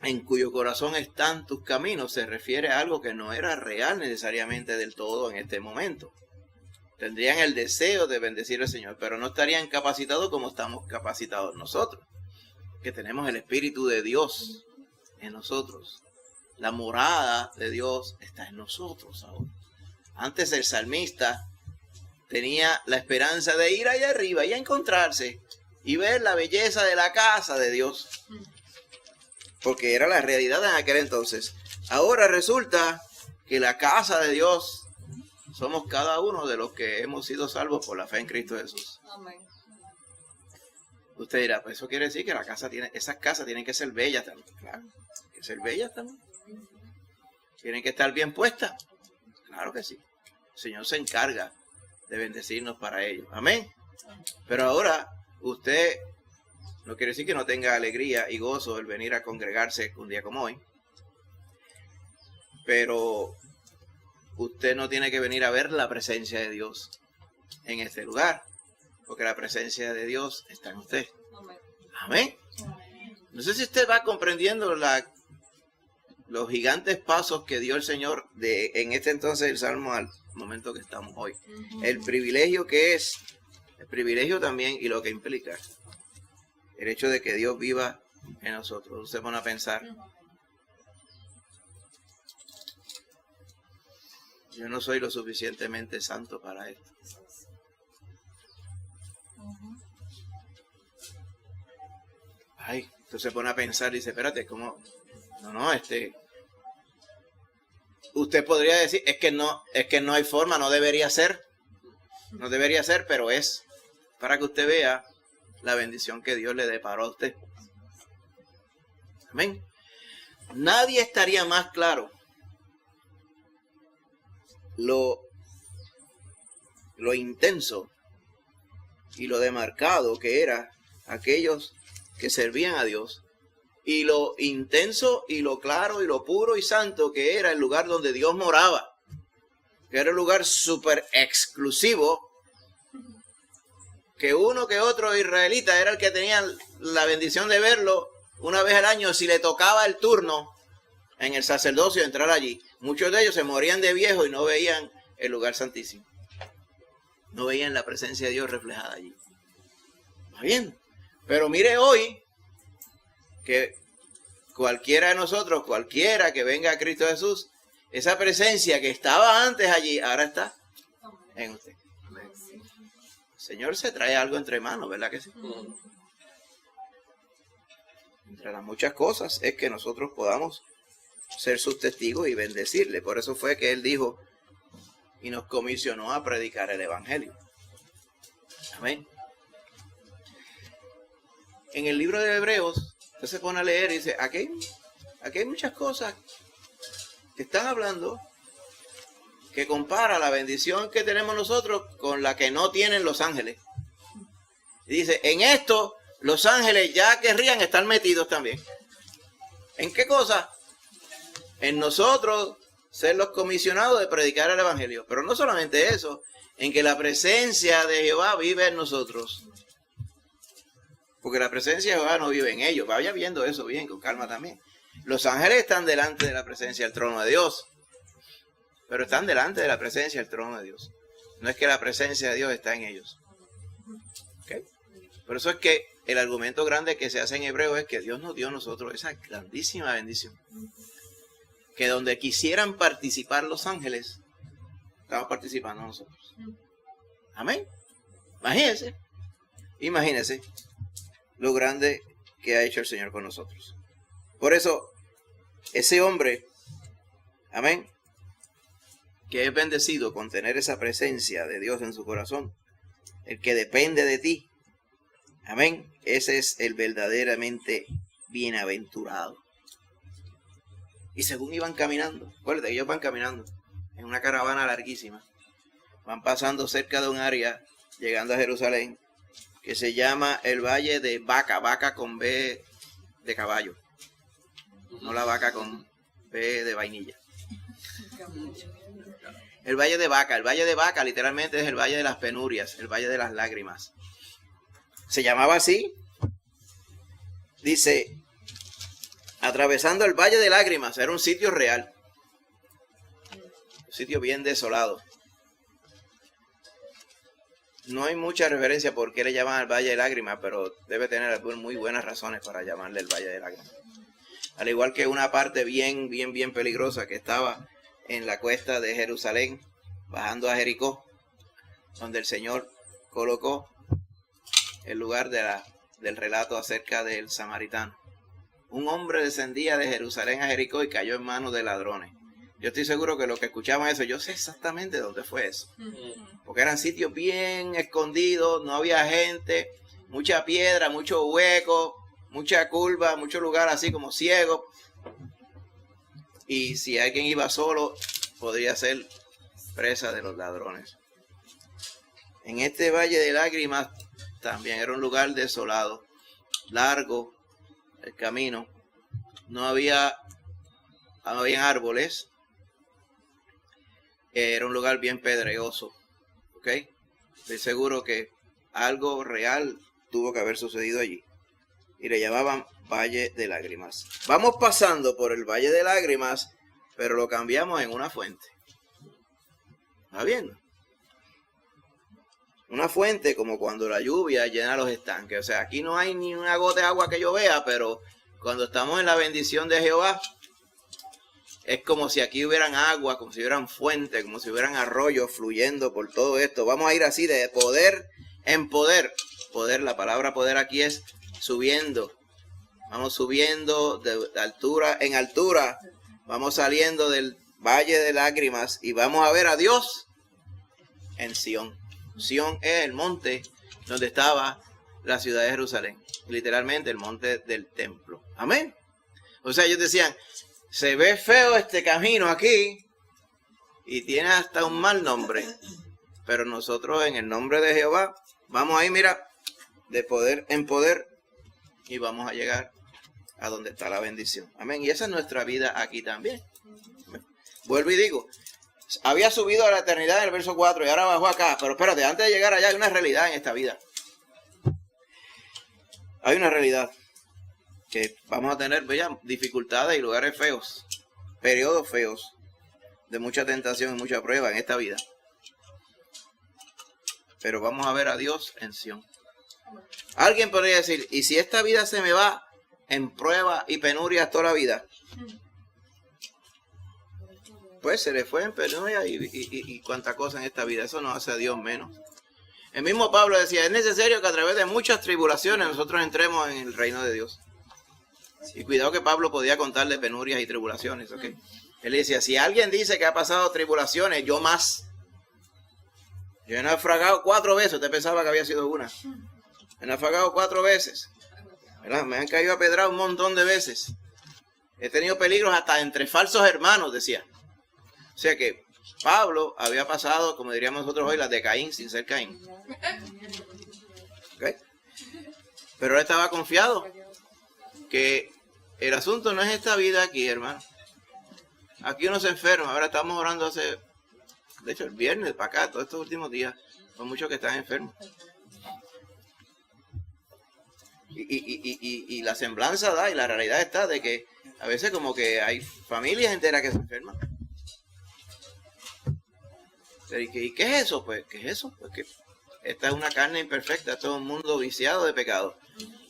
en cuyo corazón están tus caminos, se refiere a algo que no era real necesariamente del todo en este momento. Tendrían el deseo de bendecir al Señor, pero no estarían capacitados como estamos capacitados nosotros, que tenemos el Espíritu de Dios en nosotros. La morada de Dios está en nosotros ahora. Antes el salmista tenía la esperanza de ir allá arriba y a encontrarse y ver la belleza de la casa de Dios, porque era la realidad en aquel entonces. Ahora resulta que la casa de Dios somos cada uno de los que hemos sido salvos por la fe en Cristo Jesús. Amén. Usted dirá, pues eso quiere decir que esas casas tienen que ser bellas también. Claro, tienen que ser bellas también. Tienen que estar bien puestas. Claro que sí. El Señor se encarga de bendecirnos para ello. Amén. Pero ahora usted no quiere decir que no tenga alegría y gozo el venir a congregarse un día como hoy. Pero usted no tiene que venir a ver la presencia de Dios en este lugar, porque la presencia de Dios está en usted. Amén. No sé si usted va comprendiendo los gigantes pasos que dio el Señor en este entonces el Salmo al momento que estamos hoy. El privilegio que es, el privilegio también y lo que implica el hecho de que Dios viva en nosotros. Usted pone a pensar, yo no soy lo suficientemente santo para esto. Ay, entonces se pone a pensar y dice, espérate, ¿cómo? Usted podría decir, es que no hay forma, no debería ser, pero es para que usted vea la bendición que Dios le deparó a usted. Amén. Nadie estaría más claro lo intenso y lo demarcado que era aquellos que servían a Dios, y lo intenso y lo claro y lo puro y santo que era el lugar donde Dios moraba, que era un lugar súper exclusivo, que uno que otro israelita era el que tenía la bendición de verlo una vez al año si le tocaba el turno en el sacerdocio entrar allí. Muchos de ellos se morían de viejo y no veían el lugar santísimo, no veían la presencia de Dios reflejada allí. ¿Está bien? Pero mire hoy que cualquiera de nosotros, cualquiera que venga a Cristo Jesús, esa presencia que estaba antes allí, ahora está en usted. El Señor se trae algo entre manos, ¿verdad que sí? Entre las muchas cosas es que nosotros podamos ser sus testigos y bendecirle. Por eso fue que Él dijo y nos comisionó a predicar el Evangelio. Amén. En el libro de Hebreos, usted se pone a leer y dice, aquí hay muchas cosas que están hablando que compara la bendición que tenemos nosotros con la que no tienen los ángeles. Y dice, en esto los ángeles ya querrían estar metidos también. ¿En qué cosa? En nosotros ser los comisionados de predicar el Evangelio. Pero no solamente eso, en que la presencia de Jehová vive en nosotros. Porque la presencia de Jehová no vive en ellos. Vaya viendo eso bien, con calma también. Los ángeles están delante de la presencia del trono de Dios, pero están delante de la presencia del trono de Dios. No es que la presencia de Dios está en ellos. ¿Okay? Por eso es que el argumento grande que se hace en hebreo es que Dios nos dio a nosotros esa grandísima bendición. Que donde quisieran participar los ángeles, estamos participando nosotros. Amén. Imagínense lo grande que ha hecho el Señor con nosotros. Por eso, ese hombre, amén, que es bendecido con tener esa presencia de Dios en su corazón, el que depende de ti, amén, ese es el verdaderamente bienaventurado. Y según iban caminando, acuérdate, ellos van caminando en una caravana larguísima, van pasando cerca de un área, llegando a Jerusalén, que se llama el Valle de Baca, Baca con B de caballo, no la vaca con B de vainilla. El Valle de Baca literalmente es el Valle de las Penurias, el Valle de las Lágrimas. Se llamaba así, dice, atravesando el Valle de Lágrimas, era un sitio real, un sitio bien desolado. No hay mucha referencia por qué le llaman al Valle de Lágrimas, pero debe tener muy buenas razones para llamarle el Valle de Lágrimas. Al igual que una parte bien peligrosa que estaba en la cuesta de Jerusalén, bajando a Jericó, donde el Señor colocó el lugar del relato acerca del samaritano. Un hombre descendía de Jerusalén a Jericó y cayó en manos de ladrones. Yo estoy seguro que los que escuchaban eso, yo sé exactamente dónde fue eso. Porque eran sitios bien escondidos, no había gente, mucha piedra, mucho hueco, mucha curva, mucho lugar así como ciego. Y si alguien iba solo, podría ser presa de los ladrones. En este Valle de Lágrimas también era un lugar desolado, largo el camino, no habían árboles, era un lugar bien pedregoso, ¿ok? Estoy seguro que algo real tuvo que haber sucedido allí. Y le llamaban Valle de Lágrimas. Vamos pasando por el Valle de Lágrimas, pero lo cambiamos en una fuente. ¿Está viendo? Una fuente como cuando la lluvia llena los estanques. O sea, aquí no hay ni una gota de agua que yo vea, pero cuando estamos en la bendición de Jehová, es como si aquí hubieran agua, como si hubieran fuentes, como si hubieran arroyos fluyendo por todo esto. Vamos a ir así de poder en poder. Poder, la palabra poder aquí es subiendo. Vamos subiendo de altura en altura. Vamos saliendo del Valle de Lágrimas y vamos a ver a Dios en Sión. Sión es el monte donde estaba la ciudad de Jerusalén. Literalmente el monte del templo. Amén. O sea, ellos decían, se ve feo este camino aquí y tiene hasta un mal nombre. Pero nosotros en el nombre de Jehová vamos ahí, mira, de poder en poder y vamos a llegar a donde está la bendición. Amén. Y esa es nuestra vida aquí también. Vuelvo y digo, había subido a la eternidad en el verso 4 y ahora bajó acá. Pero espérate, antes de llegar allá hay una realidad en esta vida. Hay una realidad que vamos a tener, vean, dificultades y lugares feos, periodos feos, de mucha tentación y mucha prueba en esta vida. Pero vamos a ver a Dios en Sión. Alguien podría decir, ¿y si esta vida se me va en prueba y penurias toda la vida? Pues se le fue en penuria y cuánta cosa en esta vida. Eso no hace a Dios menos. El mismo Pablo decía, es necesario que a través de muchas tribulaciones nosotros entremos en el reino de Dios. Y cuidado que Pablo podía contarle penurias y tribulaciones, ¿ok? Él decía, si alguien dice que ha pasado tribulaciones, yo más. Yo he naufragado 4 veces, usted pensaba que había sido una. He naufragado 4 veces. ¿Verdad? Me han caído a pedrar un montón de veces. He tenido peligros hasta entre falsos hermanos, decía. O sea que Pablo había pasado, como diríamos nosotros hoy, las de Caín sin ser Caín. ¿Okay? Pero él estaba confiado que el asunto no es esta vida aquí, hermano. Aquí uno se enferma. Ahora estamos orando de hecho, el viernes para acá, todos estos últimos días, son muchos que están enfermos. Y la semblanza da, y la realidad está de que a veces como que hay familias enteras que se enferman. ¿Y qué es eso? Pues, ¿qué es eso? Pues que esta es una carne imperfecta, esto es un mundo viciado de pecado.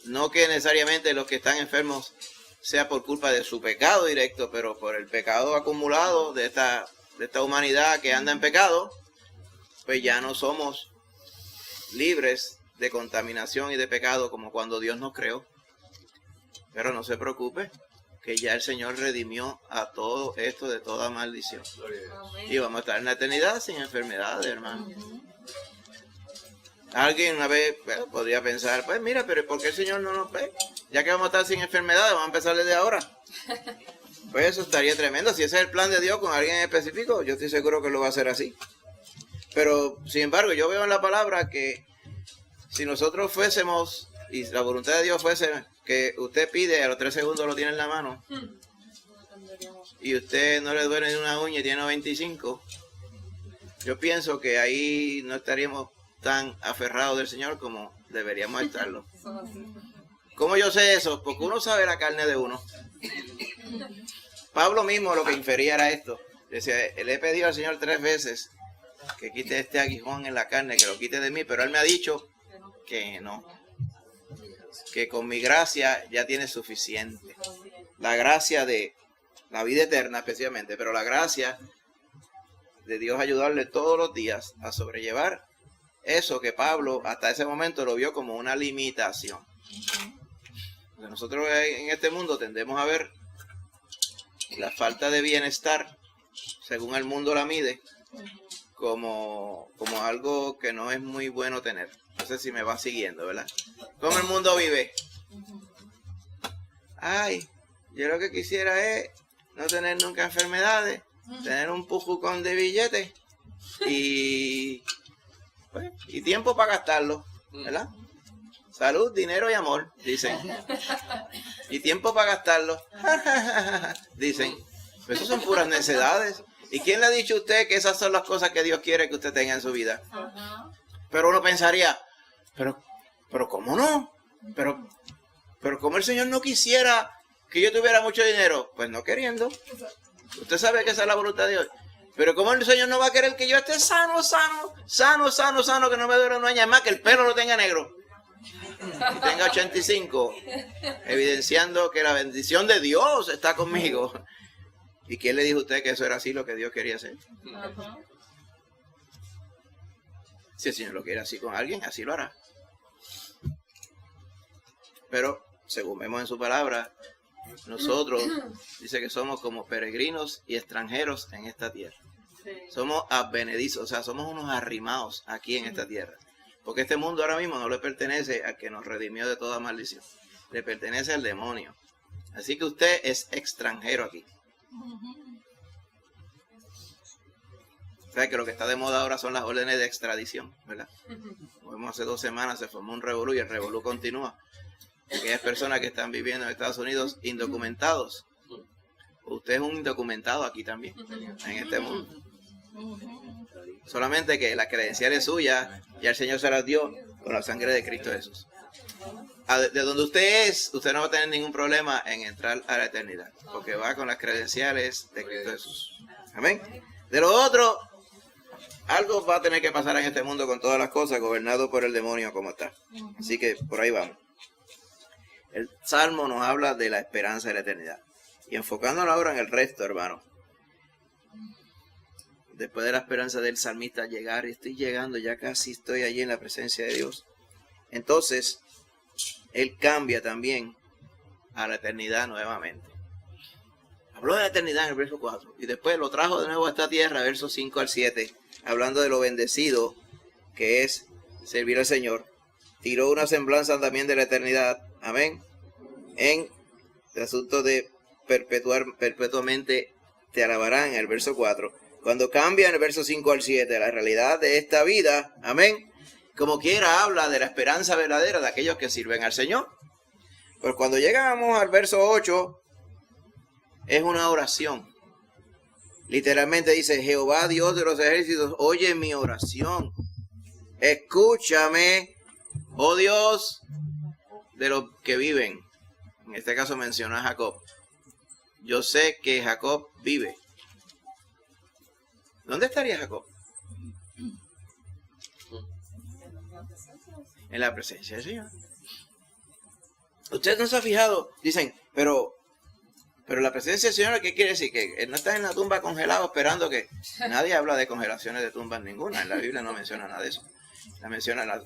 No que necesariamente los que están enfermos sea por culpa de su pecado directo, pero por el pecado acumulado de esta humanidad que anda en pecado, pues ya no somos libres de contaminación y de pecado como cuando Dios nos creó. Pero no se preocupe, que ya el Señor redimió a todo esto de toda maldición. Y vamos a estar en la eternidad sin enfermedades, hermano. Alguien una vez podría pensar, pues mira, pero ¿por qué el Señor no nos ve? Ya que vamos a estar sin enfermedades, vamos a empezar desde ahora. Pues eso estaría tremendo. Si ese es el plan de Dios con alguien en específico, yo estoy seguro que lo va a hacer así. Pero, sin embargo, yo veo en la palabra que si nosotros fuésemos, y la voluntad de Dios fuese que usted pide, a los 3 segundos lo tiene en la mano, y usted no le duele ni una uña y tiene 95, yo pienso que ahí no estaríamos tan aferrados del Señor como deberíamos estarlo. ¿Cómo yo sé eso? Porque uno sabe la carne de uno. Pablo mismo lo que infería era esto. Decía, le he pedido al Señor 3 veces que quite este aguijón en la carne, que lo quite de mí, pero Él me ha dicho que no. Que con mi gracia ya tiene suficiente. La gracia de la vida eterna especialmente, pero la gracia de Dios ayudarle todos los días a sobrellevar eso que Pablo hasta ese momento lo vio como una limitación. Porque nosotros en este mundo tendemos a ver la falta de bienestar, según el mundo la mide, como algo que no es muy bueno tener. No sé si me va siguiendo, ¿verdad? ¿Cómo el mundo vive? Ay, yo lo que quisiera es no tener nunca enfermedades, tener un pujucón de billetes y tiempo para gastarlo, ¿verdad? Salud, dinero y amor, dicen. Y tiempo para gastarlo, dicen. Pues eso son puras necedades. ¿Y quién le ha dicho a usted que esas son las cosas que Dios quiere que usted tenga en su vida? Pero uno pensaría, pero ¿cómo no? Pero ¿cómo el Señor no quisiera que yo tuviera mucho dinero? Pues no queriendo. Usted sabe que esa es la voluntad de Dios. Pero ¿cómo el Señor no va a querer que yo esté sano, que no me duele una año más, que el pelo lo tenga negro? Y tenga 85, evidenciando que la bendición de Dios está conmigo. ¿Y quién le dijo a usted que eso era así lo que Dios quería hacer? Si el Señor lo quiere así con alguien, así lo hará. Pero, según vemos en su palabra, nosotros dice que somos como peregrinos y extranjeros en esta tierra. Somos advenedizos, o sea, somos unos arrimados aquí en esta tierra. Porque este mundo ahora mismo no le pertenece al que nos redimió de toda maldición. Le pertenece al demonio. Así que usted es extranjero aquí. O sea que lo que está de moda ahora son las órdenes de extradición, ¿verdad? Como hace 2 semanas se formó un revolú y el revolú continúa. Aquellas personas que están viviendo en Estados Unidos indocumentados. Usted es un indocumentado aquí también, en este mundo. Solamente que las credenciales suyas ya el Señor se las dio con la sangre de Cristo Jesús. De donde usted es, usted no va a tener ningún problema en entrar a la eternidad, porque va con las credenciales de Cristo Jesús. Amén. De lo otro, algo va a tener que pasar en este mundo con todas las cosas, gobernado por el demonio como está. Así que por ahí vamos. El Salmo nos habla de la esperanza de la eternidad. Y enfocándonos ahora en el resto, hermano. Después de la esperanza del salmista llegar, y estoy llegando, ya casi estoy allí en la presencia de Dios. Entonces, él cambia también a la eternidad nuevamente. Habló de la eternidad en el verso 4. Y después lo trajo de nuevo a esta tierra, versos 5 al 7. Hablando de lo bendecido que es servir al Señor. Tiró una semblanza también de la eternidad. Amén. En el asunto de perpetuamente te alabarán, en el verso 4. Cuando cambia en el verso 5 al 7 la realidad de esta vida, amén, como quiera habla de la esperanza verdadera de aquellos que sirven al Señor. Pero cuando llegamos al verso 8, es una oración. Literalmente dice, Jehová Dios de los ejércitos, oye mi oración. Escúchame, oh Dios de los que viven. En este caso menciona a Jacob. yo sé que Jacob vive. ¿Dónde estaría Jacob? En la presencia del Señor. Ustedes no se han fijado, dicen, pero la presencia del Señor, ¿qué quiere decir? Que no está en la tumba congelado esperando que... Nadie habla de congelaciones de tumbas ninguna. En la Biblia no menciona nada de eso.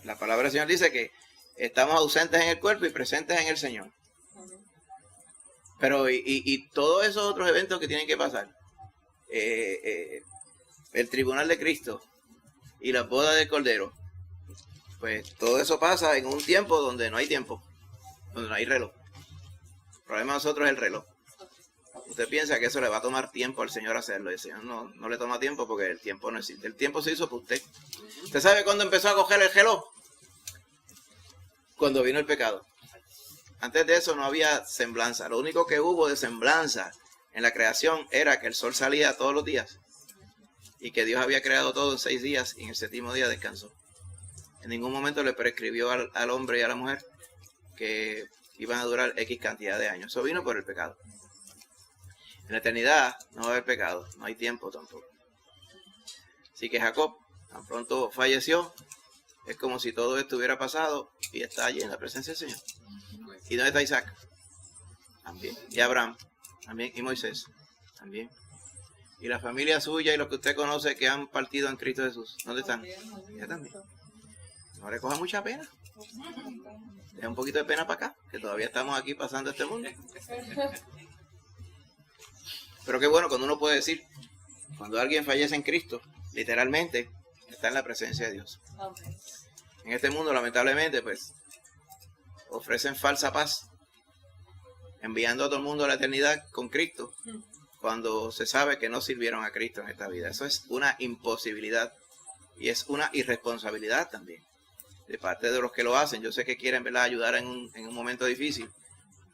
La palabra del Señor dice que estamos ausentes en el cuerpo y presentes en el Señor. Pero y todos esos otros eventos que tienen que pasar. El tribunal de Cristo y las bodas del Cordero. Pues todo eso pasa en un tiempo donde no hay tiempo. Donde no hay reloj. El problema de nosotros es el reloj. Usted piensa que eso le va a tomar tiempo al Señor hacerlo. Y el Señor no le toma tiempo porque el tiempo no existe. El tiempo se hizo por usted. ¿Usted sabe cuándo empezó a coger el reloj? Cuando vino el pecado. Antes de eso no había semblanza. Lo único que hubo de semblanza en la creación era que el sol salía todos los días. Y que Dios había creado todo en 6 días y en el 7º día descansó. En ningún momento le prescribió al hombre y a la mujer que iban a durar X cantidad de años. Eso vino por el pecado. En la eternidad no va a haber pecado, no hay tiempo tampoco. Así que Jacob tan pronto falleció, es como si todo esto hubiera pasado y está allí en la presencia del Señor. ¿Y dónde está Isaac? También. Y Abraham, también. Y Moisés, también. Y la familia suya y los que usted conoce que han partido en Cristo Jesús, ¿dónde están? Ya también. No le coja mucha pena. Deja un poquito de pena para acá, que todavía estamos aquí pasando este mundo. Pero qué bueno cuando uno puede decir, cuando alguien fallece en Cristo, literalmente está en la presencia de Dios. En este mundo, lamentablemente, pues, ofrecen falsa paz, enviando a todo el mundo a la eternidad con Cristo, cuando se sabe que no sirvieron a Cristo en esta vida. Eso es una imposibilidad y es una irresponsabilidad también de parte de los que lo hacen. Yo sé que quieren, ¿verdad?, ayudar en un momento difícil,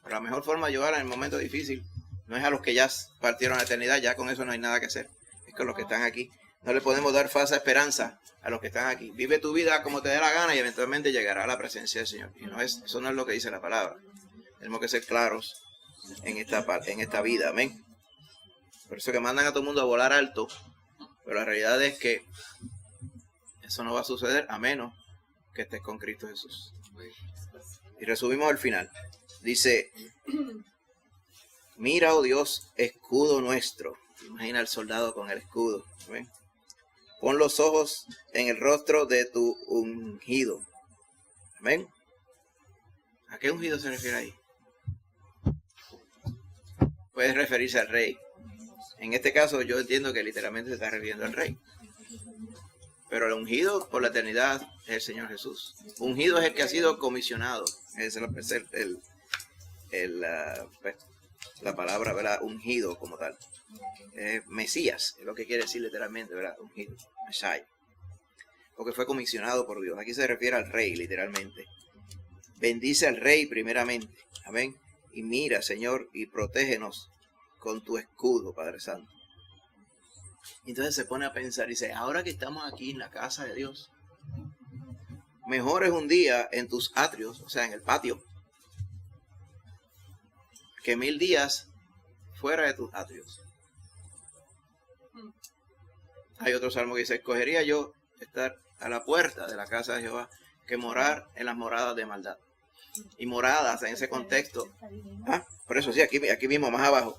pero la mejor forma de ayudar en el momento difícil no es a los que ya partieron a la eternidad, ya con eso no hay nada que hacer. Es con los que están aquí. No le podemos dar falsa esperanza a los que están aquí. Vive tu vida como te dé la gana y eventualmente llegará a la presencia del Señor. Y eso no es lo que dice la palabra. Tenemos que ser claros en esta vida. Amén. Por eso que mandan a todo el mundo a volar alto. Pero la realidad es que eso no va a suceder a menos que estés con Cristo Jesús. Y resumimos al final. Dice... Mira, oh Dios, escudo nuestro. Imagina al soldado con el escudo. ¿Ven? Pon los ojos en el rostro de tu ungido. ¿Ven? ¿A qué ungido se refiere ahí? Puede referirse al rey. En este caso yo entiendo que literalmente se está refiriendo al rey. Pero el ungido por la eternidad es el Señor Jesús. Ungido es el que ha sido comisionado. Es la palabra, ¿verdad?, ungido como tal. Mesías, es lo que quiere decir literalmente, ¿verdad? Ungido, Messiah. Porque fue comisionado por Dios. Aquí se refiere al rey, literalmente. Bendice al rey primeramente. Amén. Y mira, Señor, y protégenos con tu escudo, Padre Santo. Entonces se pone a pensar y dice, ahora que estamos aquí en la casa de Dios, mejor es un día en tus atrios, o sea, en el patio, que 1000 días fuera de tus atrios. Hay otro salmo que dice, escogería yo estar a la puerta de la casa de Jehová que morar en las moradas de maldad. Y moradas en ese contexto. Por eso sí, aquí mismo más abajo.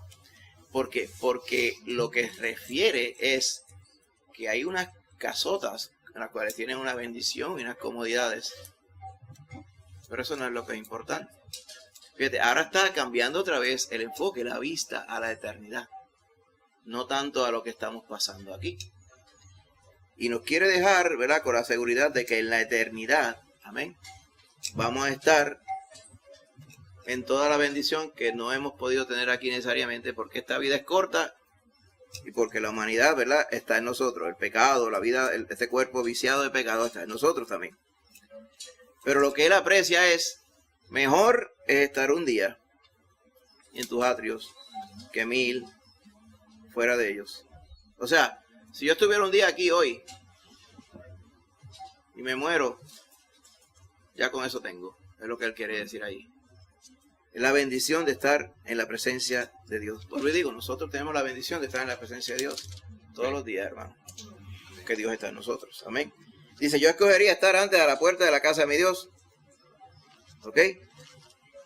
Porque lo que refiere es que hay unas casotas en las cuales tienen una bendición y unas comodidades. Pero eso no es lo que es importante. Fíjate, ahora está cambiando otra vez el enfoque, la vista a la eternidad. No tanto a lo que estamos pasando aquí. Y nos quiere dejar, ¿verdad?, con la seguridad de que en la eternidad, amén, vamos a estar en toda la bendición que no hemos podido tener aquí necesariamente, porque esta vida es corta y porque la humanidad, ¿verdad?, está en nosotros. El pecado, la vida, este cuerpo viciado de pecado está en nosotros también. Pero lo que él aprecia es, mejor es estar un día en tus atrios que 1000 fuera de ellos. O sea, si yo estuviera un día aquí hoy y me muero, ya con eso tengo. Es lo que él quiere decir ahí. la bendición de estar en la presencia de Dios. Por eso digo, nosotros tenemos la bendición de estar en la presencia de Dios todos los días, hermano. Que Dios está en nosotros. Amén. Dice, yo escogería estar antes a la puerta de la casa de mi Dios. ¿Ok?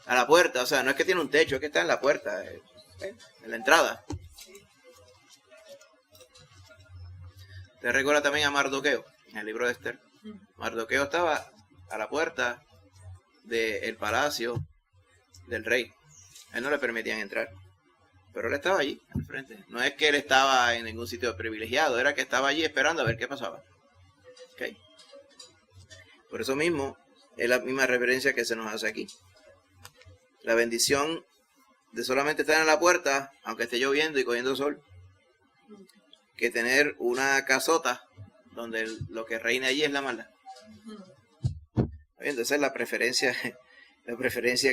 A la puerta, o sea, no es que tiene un techo, es que está en la puerta, en la entrada. Te recuerda también a Mardoqueo, en el libro de Esther. Mardoqueo estaba a la puerta del palacio del rey. A él no le permitían entrar, pero él estaba allí, al frente. No es que él estaba en ningún sitio privilegiado, era que estaba allí esperando a ver qué pasaba. ¿Okay? Por eso mismo, es la misma referencia que se nos hace aquí. La bendición de solamente estar en la puerta, aunque esté lloviendo y cogiendo sol, que tener una casota donde lo que reina allí es la maldad. Bien, esa es la preferencia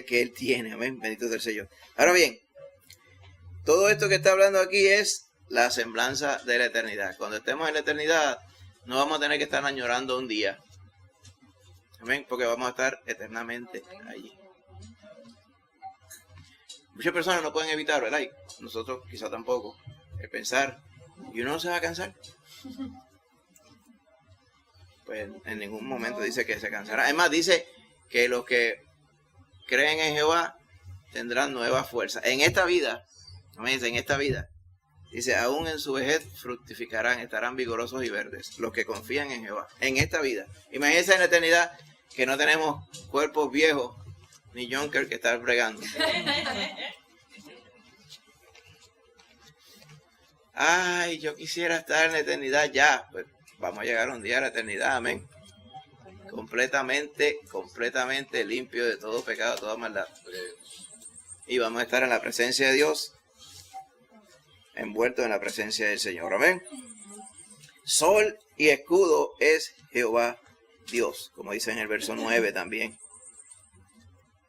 que él tiene. Amén, bendito sea el Señor. Ahora bien, todo esto que está hablando aquí es la semblanza de la eternidad. Cuando estemos en la eternidad, no vamos a tener que estar añorando un día. Amén, porque vamos a estar eternamente allí. Muchas personas no pueden evitar, ¿verdad? Y nosotros quizá tampoco, el pensar, ¿y uno no se va a cansar? Pues en ningún momento dice que se cansará. Además dice que los que creen en Jehová tendrán nueva fuerza. En esta vida, en esta vida, dice, aún en su vejez fructificarán, estarán vigorosos y verdes, los que confían en Jehová. En esta vida. Imagínense en la eternidad que no tenemos cuerpos viejos, ni Junker que estar bregando. Ay, yo quisiera estar en la eternidad ya. Pues vamos a llegar un día a la eternidad, amén. Completamente limpio de todo pecado, toda maldad. Y vamos a estar en la presencia de Dios, envueltos en la presencia del Señor, amén. Sol y escudo es Jehová Dios, como dice en el verso 9 también.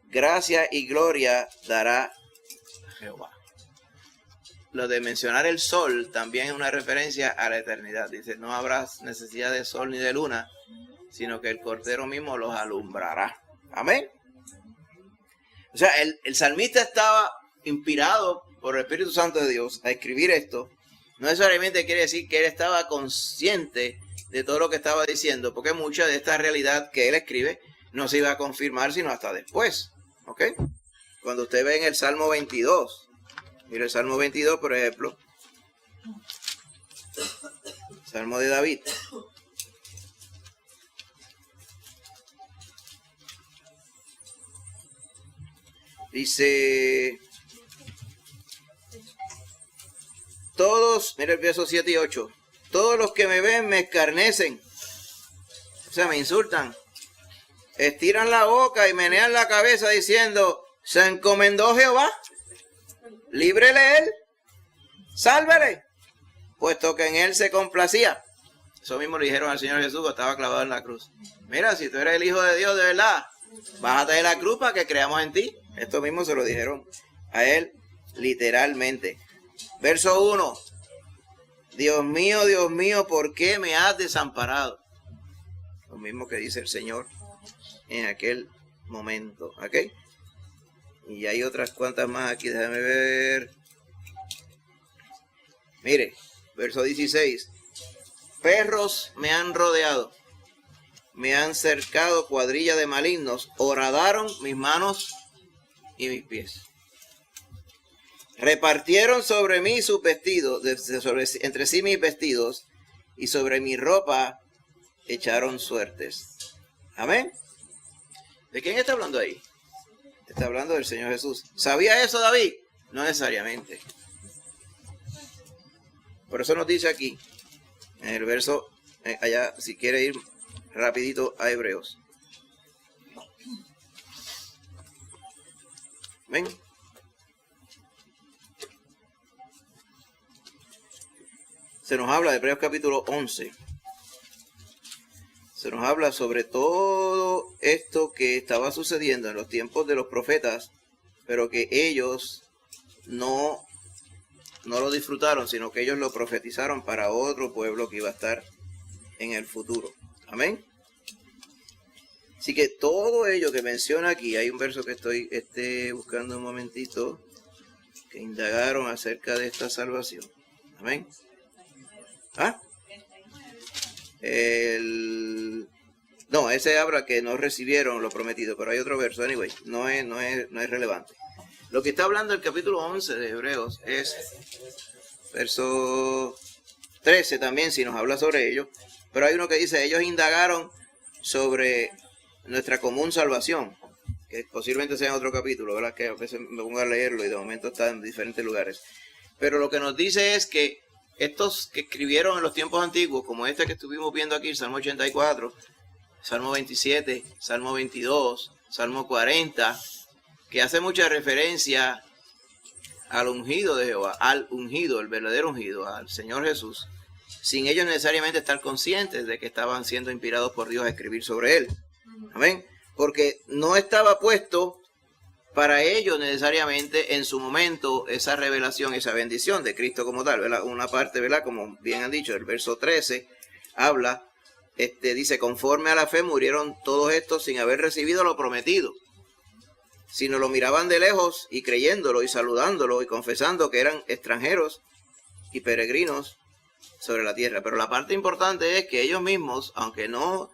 Gracia y gloria dará Jehová. Lo de mencionar el sol también es una referencia a la eternidad. Dice, no habrá necesidad de sol ni de luna, sino que el Cordero mismo los alumbrará. Amén. O sea, el salmista estaba inspirado por el Espíritu Santo de Dios a escribir esto. No necesariamente quiere decir que él estaba consciente de todo lo que estaba diciendo, porque mucha de esta realidad que él escribe no se iba a confirmar sino hasta después. ¿Ok? Cuando usted ve en el Salmo 22, mire el Salmo 22, por ejemplo, Salmo de David. Dice, todos, mira el verso 7 y 8, todos los que me ven me escarnecen, o sea, me insultan, estiran la boca y menean la cabeza diciendo, se encomendó Jehová, líbrele él, sálvele, puesto que en él se complacía. Eso mismo le dijeron al Señor Jesús que estaba clavado en la cruz. Mira, si tú eres el Hijo de Dios de verdad, bájate de la cruz para que creamos en ti. Esto mismo se lo dijeron a él literalmente. Verso 1. Dios mío, ¿por qué me has desamparado? Lo mismo que dice el Señor en aquel momento. ¿Ok? Y hay otras cuantas más aquí. Déjame ver. Mire, verso 16. Perros me han rodeado. Me han cercado cuadrilla de malignos. Horadaron mis manos y mis pies. Repartieron sobre mí sus vestidos, entre sí mis vestidos, y sobre mi ropa echaron suertes. Amén. ¿De quién está hablando ahí? Está hablando del Señor Jesús. ¿Sabía eso David? No necesariamente. Por eso nos dice aquí, en el verso, allá, si quiere ir rapidito a Hebreos. ¿Ven? Se nos habla de Hebreos capítulo 11. Se nos habla sobre todo esto que estaba sucediendo en los tiempos de los profetas, pero que ellos no lo disfrutaron, sino que ellos lo profetizaron para otro pueblo que iba a estar en el futuro. Amén. Así que todo ello que menciona aquí, hay un verso que estoy buscando un momentito, que indagaron acerca de esta salvación. Amén. ¿Ah? No, ese habla que no recibieron lo prometido, pero hay otro verso, anyway, no es relevante. Lo que está hablando el capítulo 11 de Hebreos es verso 13 también, si nos habla sobre ello, pero hay uno que dice, ellos indagaron sobre nuestra común salvación, que posiblemente sea en otro capítulo, ¿verdad? Que a veces me pongo a leerlo y de momento está en diferentes lugares. Pero lo que nos dice es que estos que escribieron en los tiempos antiguos, como este que estuvimos viendo aquí, Salmo 84, Salmo 27, Salmo 22, Salmo 40, que hace mucha referencia al ungido de Jehová, al ungido, el verdadero ungido, al Señor Jesús, sin ellos necesariamente estar conscientes de que estaban siendo inspirados por Dios a escribir sobre él. Amén. Porque no estaba puesto para ellos necesariamente en su momento esa revelación, esa bendición de Cristo como tal, ¿verdad? Una parte, ¿verdad? Como bien han dicho, el verso 13 habla, dice, conforme a la fe murieron todos estos sin haber recibido lo prometido, sino lo miraban de lejos y creyéndolo y saludándolo y confesando que eran extranjeros y peregrinos sobre la tierra. Pero la parte importante es que ellos mismos, aunque no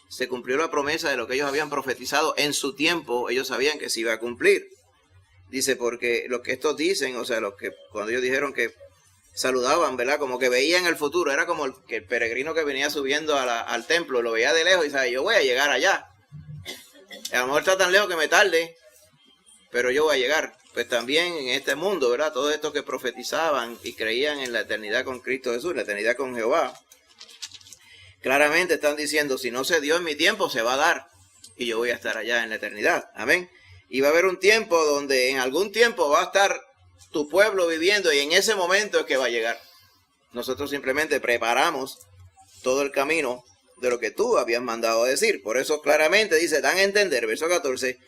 se cumplió la promesa de lo que ellos habían profetizado en su tiempo, ellos sabían que se iba a cumplir. Dice, porque lo que estos dicen, o sea, los que cuando ellos dijeron que saludaban, ¿verdad? Como que veían el futuro, era como el peregrino que venía subiendo al templo, lo veía de lejos y decía, yo voy a llegar allá. A lo mejor está tan lejos que me tarde, pero yo voy a llegar. Pues también en este mundo, ¿verdad? Todos estos que profetizaban y creían en la eternidad con Cristo Jesús, la eternidad con Jehová, claramente están diciendo, si no se dio en mi tiempo, se va a dar. Y yo voy a estar allá en la eternidad. Amén. Y va a haber un tiempo donde en algún tiempo va a estar tu pueblo viviendo y en ese momento es que va a llegar. Nosotros simplemente preparamos todo el camino de lo que tú habías mandado a decir. Por eso claramente dice, dan a entender, verso 14,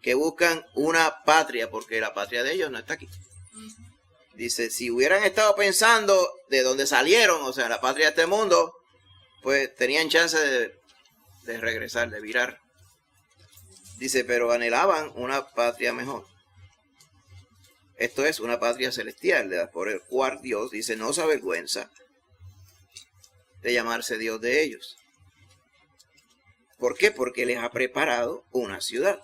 que buscan una patria, porque la patria de ellos no está aquí. Dice, si hubieran estado pensando de dónde salieron, o sea, la patria de este mundo, pues tenían chance de regresar, de virar. Dice, pero anhelaban una patria mejor. Esto es una patria celestial, por el cual Dios, dice, no se avergüenza de llamarse Dios de ellos. ¿Por qué? Porque les ha preparado una ciudad.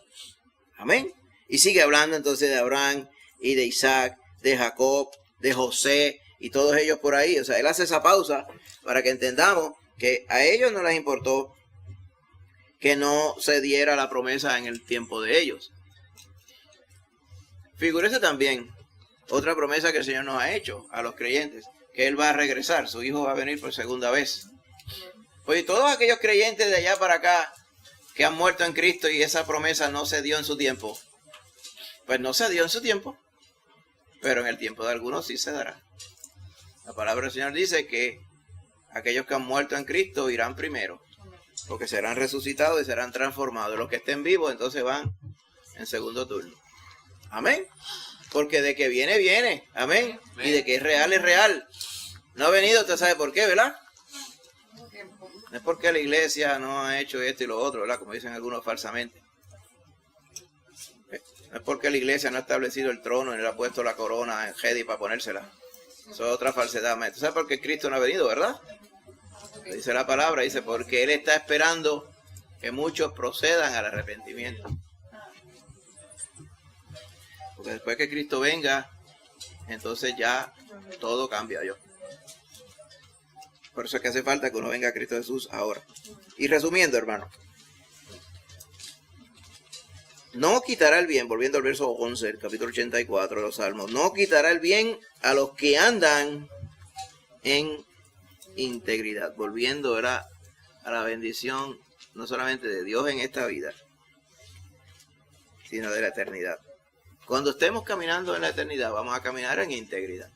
Amén. Y sigue hablando entonces de Abraham y de Isaac, de Jacob, de José y todos ellos por ahí. O sea, él hace esa pausa para que entendamos que a ellos no les importó que no se diera la promesa en el tiempo de ellos. Figúrese también otra promesa que el Señor nos ha hecho a los creyentes, que Él va a regresar, su Hijo va a venir por segunda vez. Pues todos aquellos creyentes de allá para acá que han muerto en Cristo y esa promesa no se dio en su tiempo, pues no se dio en su tiempo, pero en el tiempo de algunos sí se dará. La palabra del Señor dice que aquellos que han muerto en Cristo irán primero, porque serán resucitados y serán transformados. Los que estén vivos entonces van en segundo turno. Amén. Porque de que viene, viene. Amén. Y de que es real, es real. No ha venido, usted sabe por qué, ¿verdad? No es porque la iglesia no ha hecho esto y lo otro, ¿verdad? Como dicen algunos falsamente. No es porque la iglesia no ha establecido el trono ni le ha puesto la corona en Jedi para ponérsela. Eso es otra falsedad. ¿Tú sabes por qué Cristo no ha venido, verdad? Dice la palabra, dice, porque Él está esperando que muchos procedan al arrepentimiento. Porque después que Cristo venga, entonces ya todo cambia yo. Por eso es que hace falta que uno venga a Cristo Jesús ahora. Y resumiendo, hermano, no quitará el bien, volviendo al verso 11, el capítulo 84 de los Salmos, no quitará el bien a los que andan en integridad, volviendo a la bendición no solamente de Dios en esta vida, sino de la eternidad. Cuando estemos caminando en la eternidad, vamos a caminar en integridad.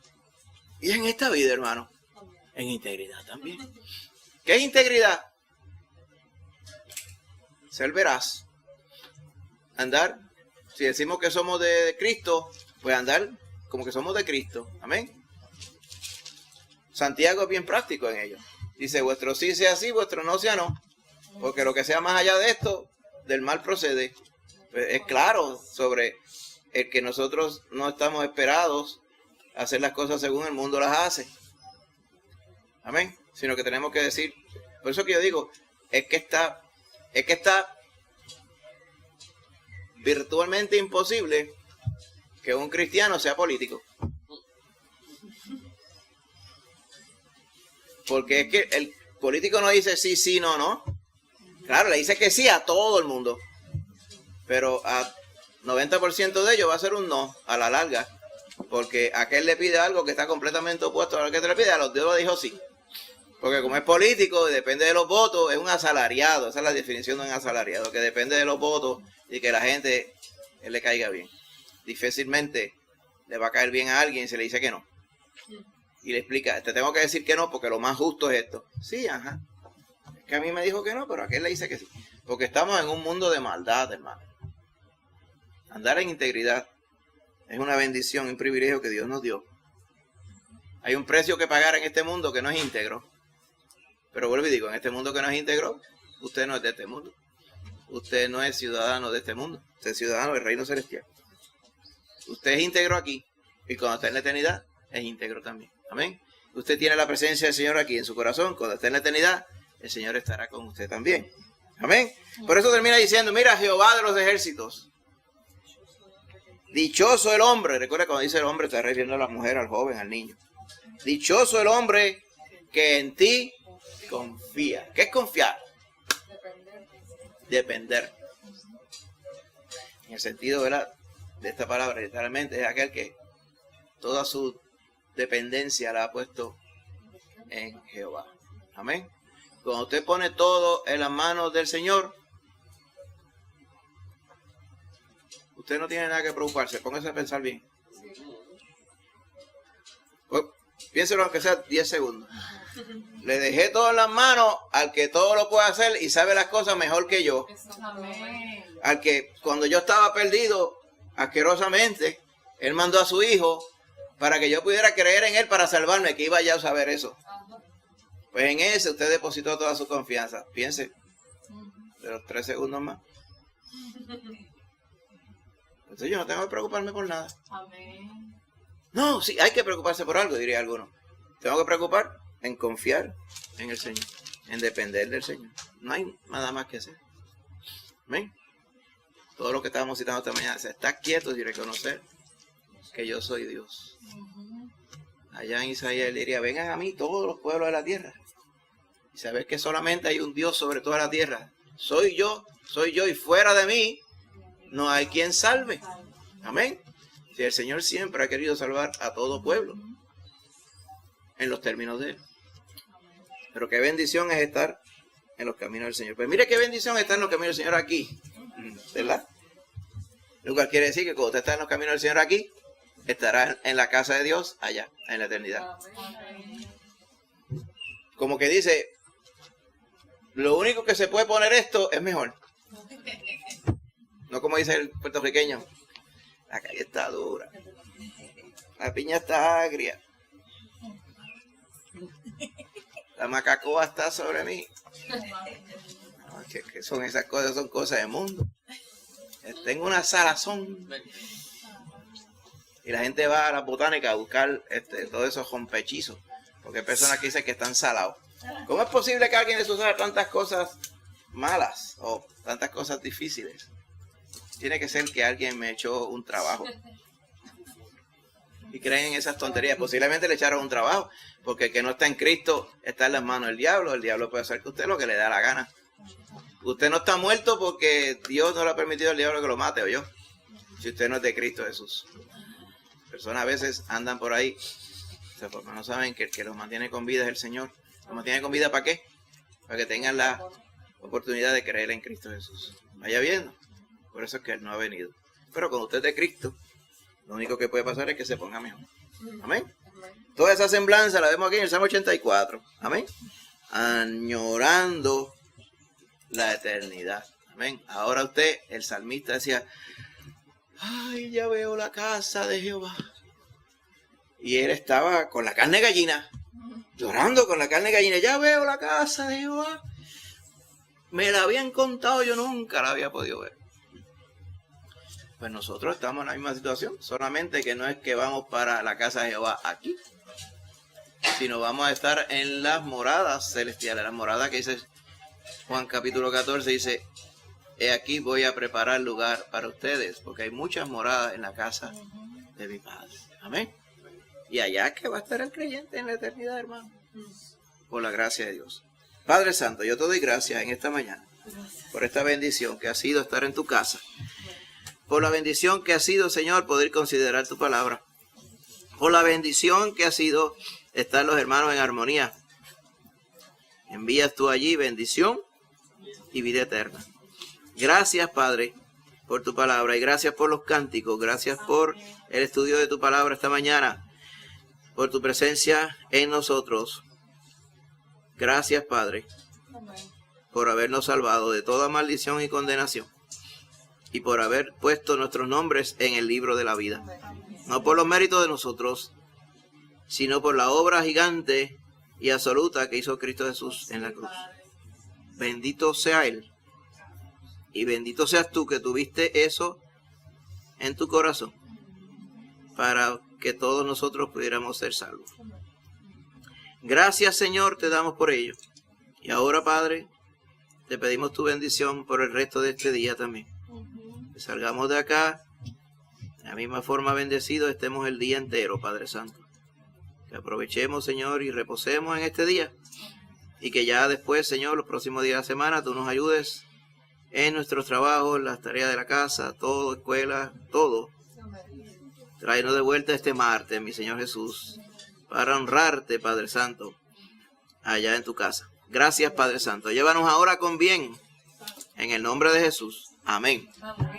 Y en esta vida, hermano, en integridad también. ¿Qué es integridad? Ser veraz. Andar, si decimos que somos de Cristo, pues andar como que somos de Cristo. Amén. Santiago es bien práctico en ello. Dice, vuestro sí sea sí, vuestro no sea no. Porque lo que sea más allá de esto, del mal procede. Pues es claro sobre el que nosotros no estamos esperados a hacer las cosas según el mundo las hace. Amén. Sino que tenemos que decir, por eso que yo digo, es que está virtualmente imposible que un cristiano sea político. Porque es que el político no dice sí, sí, no, no. Claro, le dice que sí a todo el mundo. Pero a 90% de ellos va a ser un no a la larga. Porque aquel le pide algo que está completamente opuesto a lo que te le pide, a los Dios dijo sí. Porque como es político, depende de los votos, es un asalariado. Esa es la definición de un asalariado, que depende de los votos y que la gente le caiga bien. Difícilmente le va a caer bien a alguien si le dice que no. Y le explica, te tengo que decir que no porque lo más justo es esto. Sí, ajá. Es que a mí me dijo que no, pero a aquel le dice que sí. Porque estamos en un mundo de maldad, hermano. Andar en integridad es una bendición, un privilegio que Dios nos dio. Hay un precio que pagar en este mundo que no es íntegro. Pero vuelvo y digo, en este mundo que no es íntegro, usted no es de este mundo. Usted no es ciudadano de este mundo. Usted es ciudadano del reino celestial. Usted es íntegro aquí. Y cuando está en la eternidad, es íntegro también. Amén. Usted tiene la presencia del Señor aquí en su corazón. Cuando esté en la eternidad, el Señor estará con usted también. Amén. Por eso termina diciendo, mira, Jehová de los ejércitos. Dichoso el hombre. Recuerda cuando dice el hombre, está refiriendo a la mujer, al joven, al niño. Dichoso el hombre que en ti confía. ¿Qué es confiar? Depender. En el sentido de esta palabra, literalmente, es aquel que toda su dependencia la ha puesto en Jehová. Amén. Cuando usted pone todo en las manos del Señor, usted no tiene nada que preocuparse. Póngase a pensar bien. Pues, piénselo aunque sea 10 segundos. Le dejé todo en las manos al que todo lo puede hacer y sabe las cosas mejor que yo. Al que cuando yo estaba perdido asquerosamente, Él mandó a su hijo para que yo pudiera creer en Él para salvarme, que iba ya a saber eso. Pues en ese usted depositó toda su confianza. Piense, de los 3 segundos más. Entonces yo no tengo que preocuparme por nada. No, sí, hay que preocuparse por algo, diría alguno. Tengo que preocupar en confiar en el Señor, en depender del Señor. No hay nada más que hacer. ¿Ven? Todo lo que estábamos citando esta mañana, estar quietos y reconocer que yo soy Dios. Allá en Isaías él diría, vengan a mí todos los pueblos de la tierra. Y saber que solamente hay un Dios sobre toda la tierra. Soy yo, y fuera de mí no hay quien salve. Amén. Si el Señor siempre ha querido salvar a todo pueblo en los términos de Él. Pero qué bendición es estar en los caminos del Señor. Pues mire qué bendición estar en los caminos del Señor aquí. ¿Verdad? Lo cual quiere decir que cuando usted está en los caminos del Señor aquí, estará en la casa de Dios allá, en la eternidad. Como que dice, lo único que se puede poner esto es mejor. No como dice el puertorriqueño, la calle está dura, la piña está agria, la macacoa está sobre mí. No, que son esas cosas, son cosas de mundo. Tengo una salazón. Y la gente va a la botánica a buscar todos esos rompechizos, porque hay personas que dicen que están salados. ¿Cómo es posible que alguien les usara tantas cosas malas o tantas cosas difíciles? Tiene que ser que alguien me echó un trabajo. Y creen en esas tonterías. Posiblemente le echaron un trabajo, porque el que no está en Cristo está en las manos del diablo. El diablo puede hacer que usted lo que le da la gana. Usted no está muerto porque Dios no le ha permitido al diablo que lo mate, o yo. Si usted no es de Cristo Jesús. Personas a veces andan por ahí, porque no saben que el que los mantiene con vida es el Señor. ¿Los mantiene con vida para qué? Para que tengan la oportunidad de creer en Cristo Jesús. Vaya viendo. Por eso es que Él no ha venido. Pero cuando usted es de Cristo, lo único que puede pasar es que se ponga mejor. Amén. Toda esa semblanza la vemos aquí en el Salmo 84. Amén. Añorando la eternidad. Amén. Ahora usted, el salmista decía, ay, ya veo la casa de Jehová. Y él estaba con la carne de gallina, llorando con la carne de gallina. Ya veo la casa de Jehová. me la habían contado, yo nunca la había podido ver. Pues nosotros estamos en la misma situación, solamente que no es que vamos para la casa de Jehová aquí, sino vamos a estar en las moradas celestiales, las moradas que dice Juan capítulo 14, dice, he aquí voy a preparar lugar para ustedes, porque hay muchas moradas en la casa de mi Padre. Amén. Y allá es que va a estar el creyente en la eternidad, hermano, por la gracia de Dios. Padre Santo, yo te doy gracias en esta mañana por esta bendición que ha sido estar en tu casa, por la bendición que ha sido, Señor, poder considerar tu palabra, por la bendición que ha sido estar los hermanos en armonía. Envías tú allí bendición y vida eterna. Gracias, Padre, por tu palabra y gracias por los cánticos, gracias por el estudio de tu palabra esta mañana, por tu presencia en nosotros. Gracias, Padre, por habernos salvado de toda maldición y condenación y por haber puesto nuestros nombres en el libro de la vida. No por los méritos de nosotros, sino por la obra gigante y absoluta que hizo Cristo Jesús en la cruz. Bendito sea Él. Y bendito seas tú que tuviste eso en tu corazón para que todos nosotros pudiéramos ser salvos. Gracias, Señor, te damos por ello. Y ahora, Padre, te pedimos tu bendición por el resto de este día también. Que salgamos de acá de la misma forma bendecidos, estemos el día entero, Padre Santo. Que aprovechemos, Señor, y reposemos en este día. Y que ya después, Señor, los próximos días de la semana, tú nos ayudes en nuestros trabajos, las tareas de la casa, todo, escuela, todo. Tráenos de vuelta este martes, mi Señor Jesús, para honrarte, Padre Santo, allá en tu casa. Gracias, Padre Santo. Llévanos ahora con bien, en el nombre de Jesús. Amén. Amén.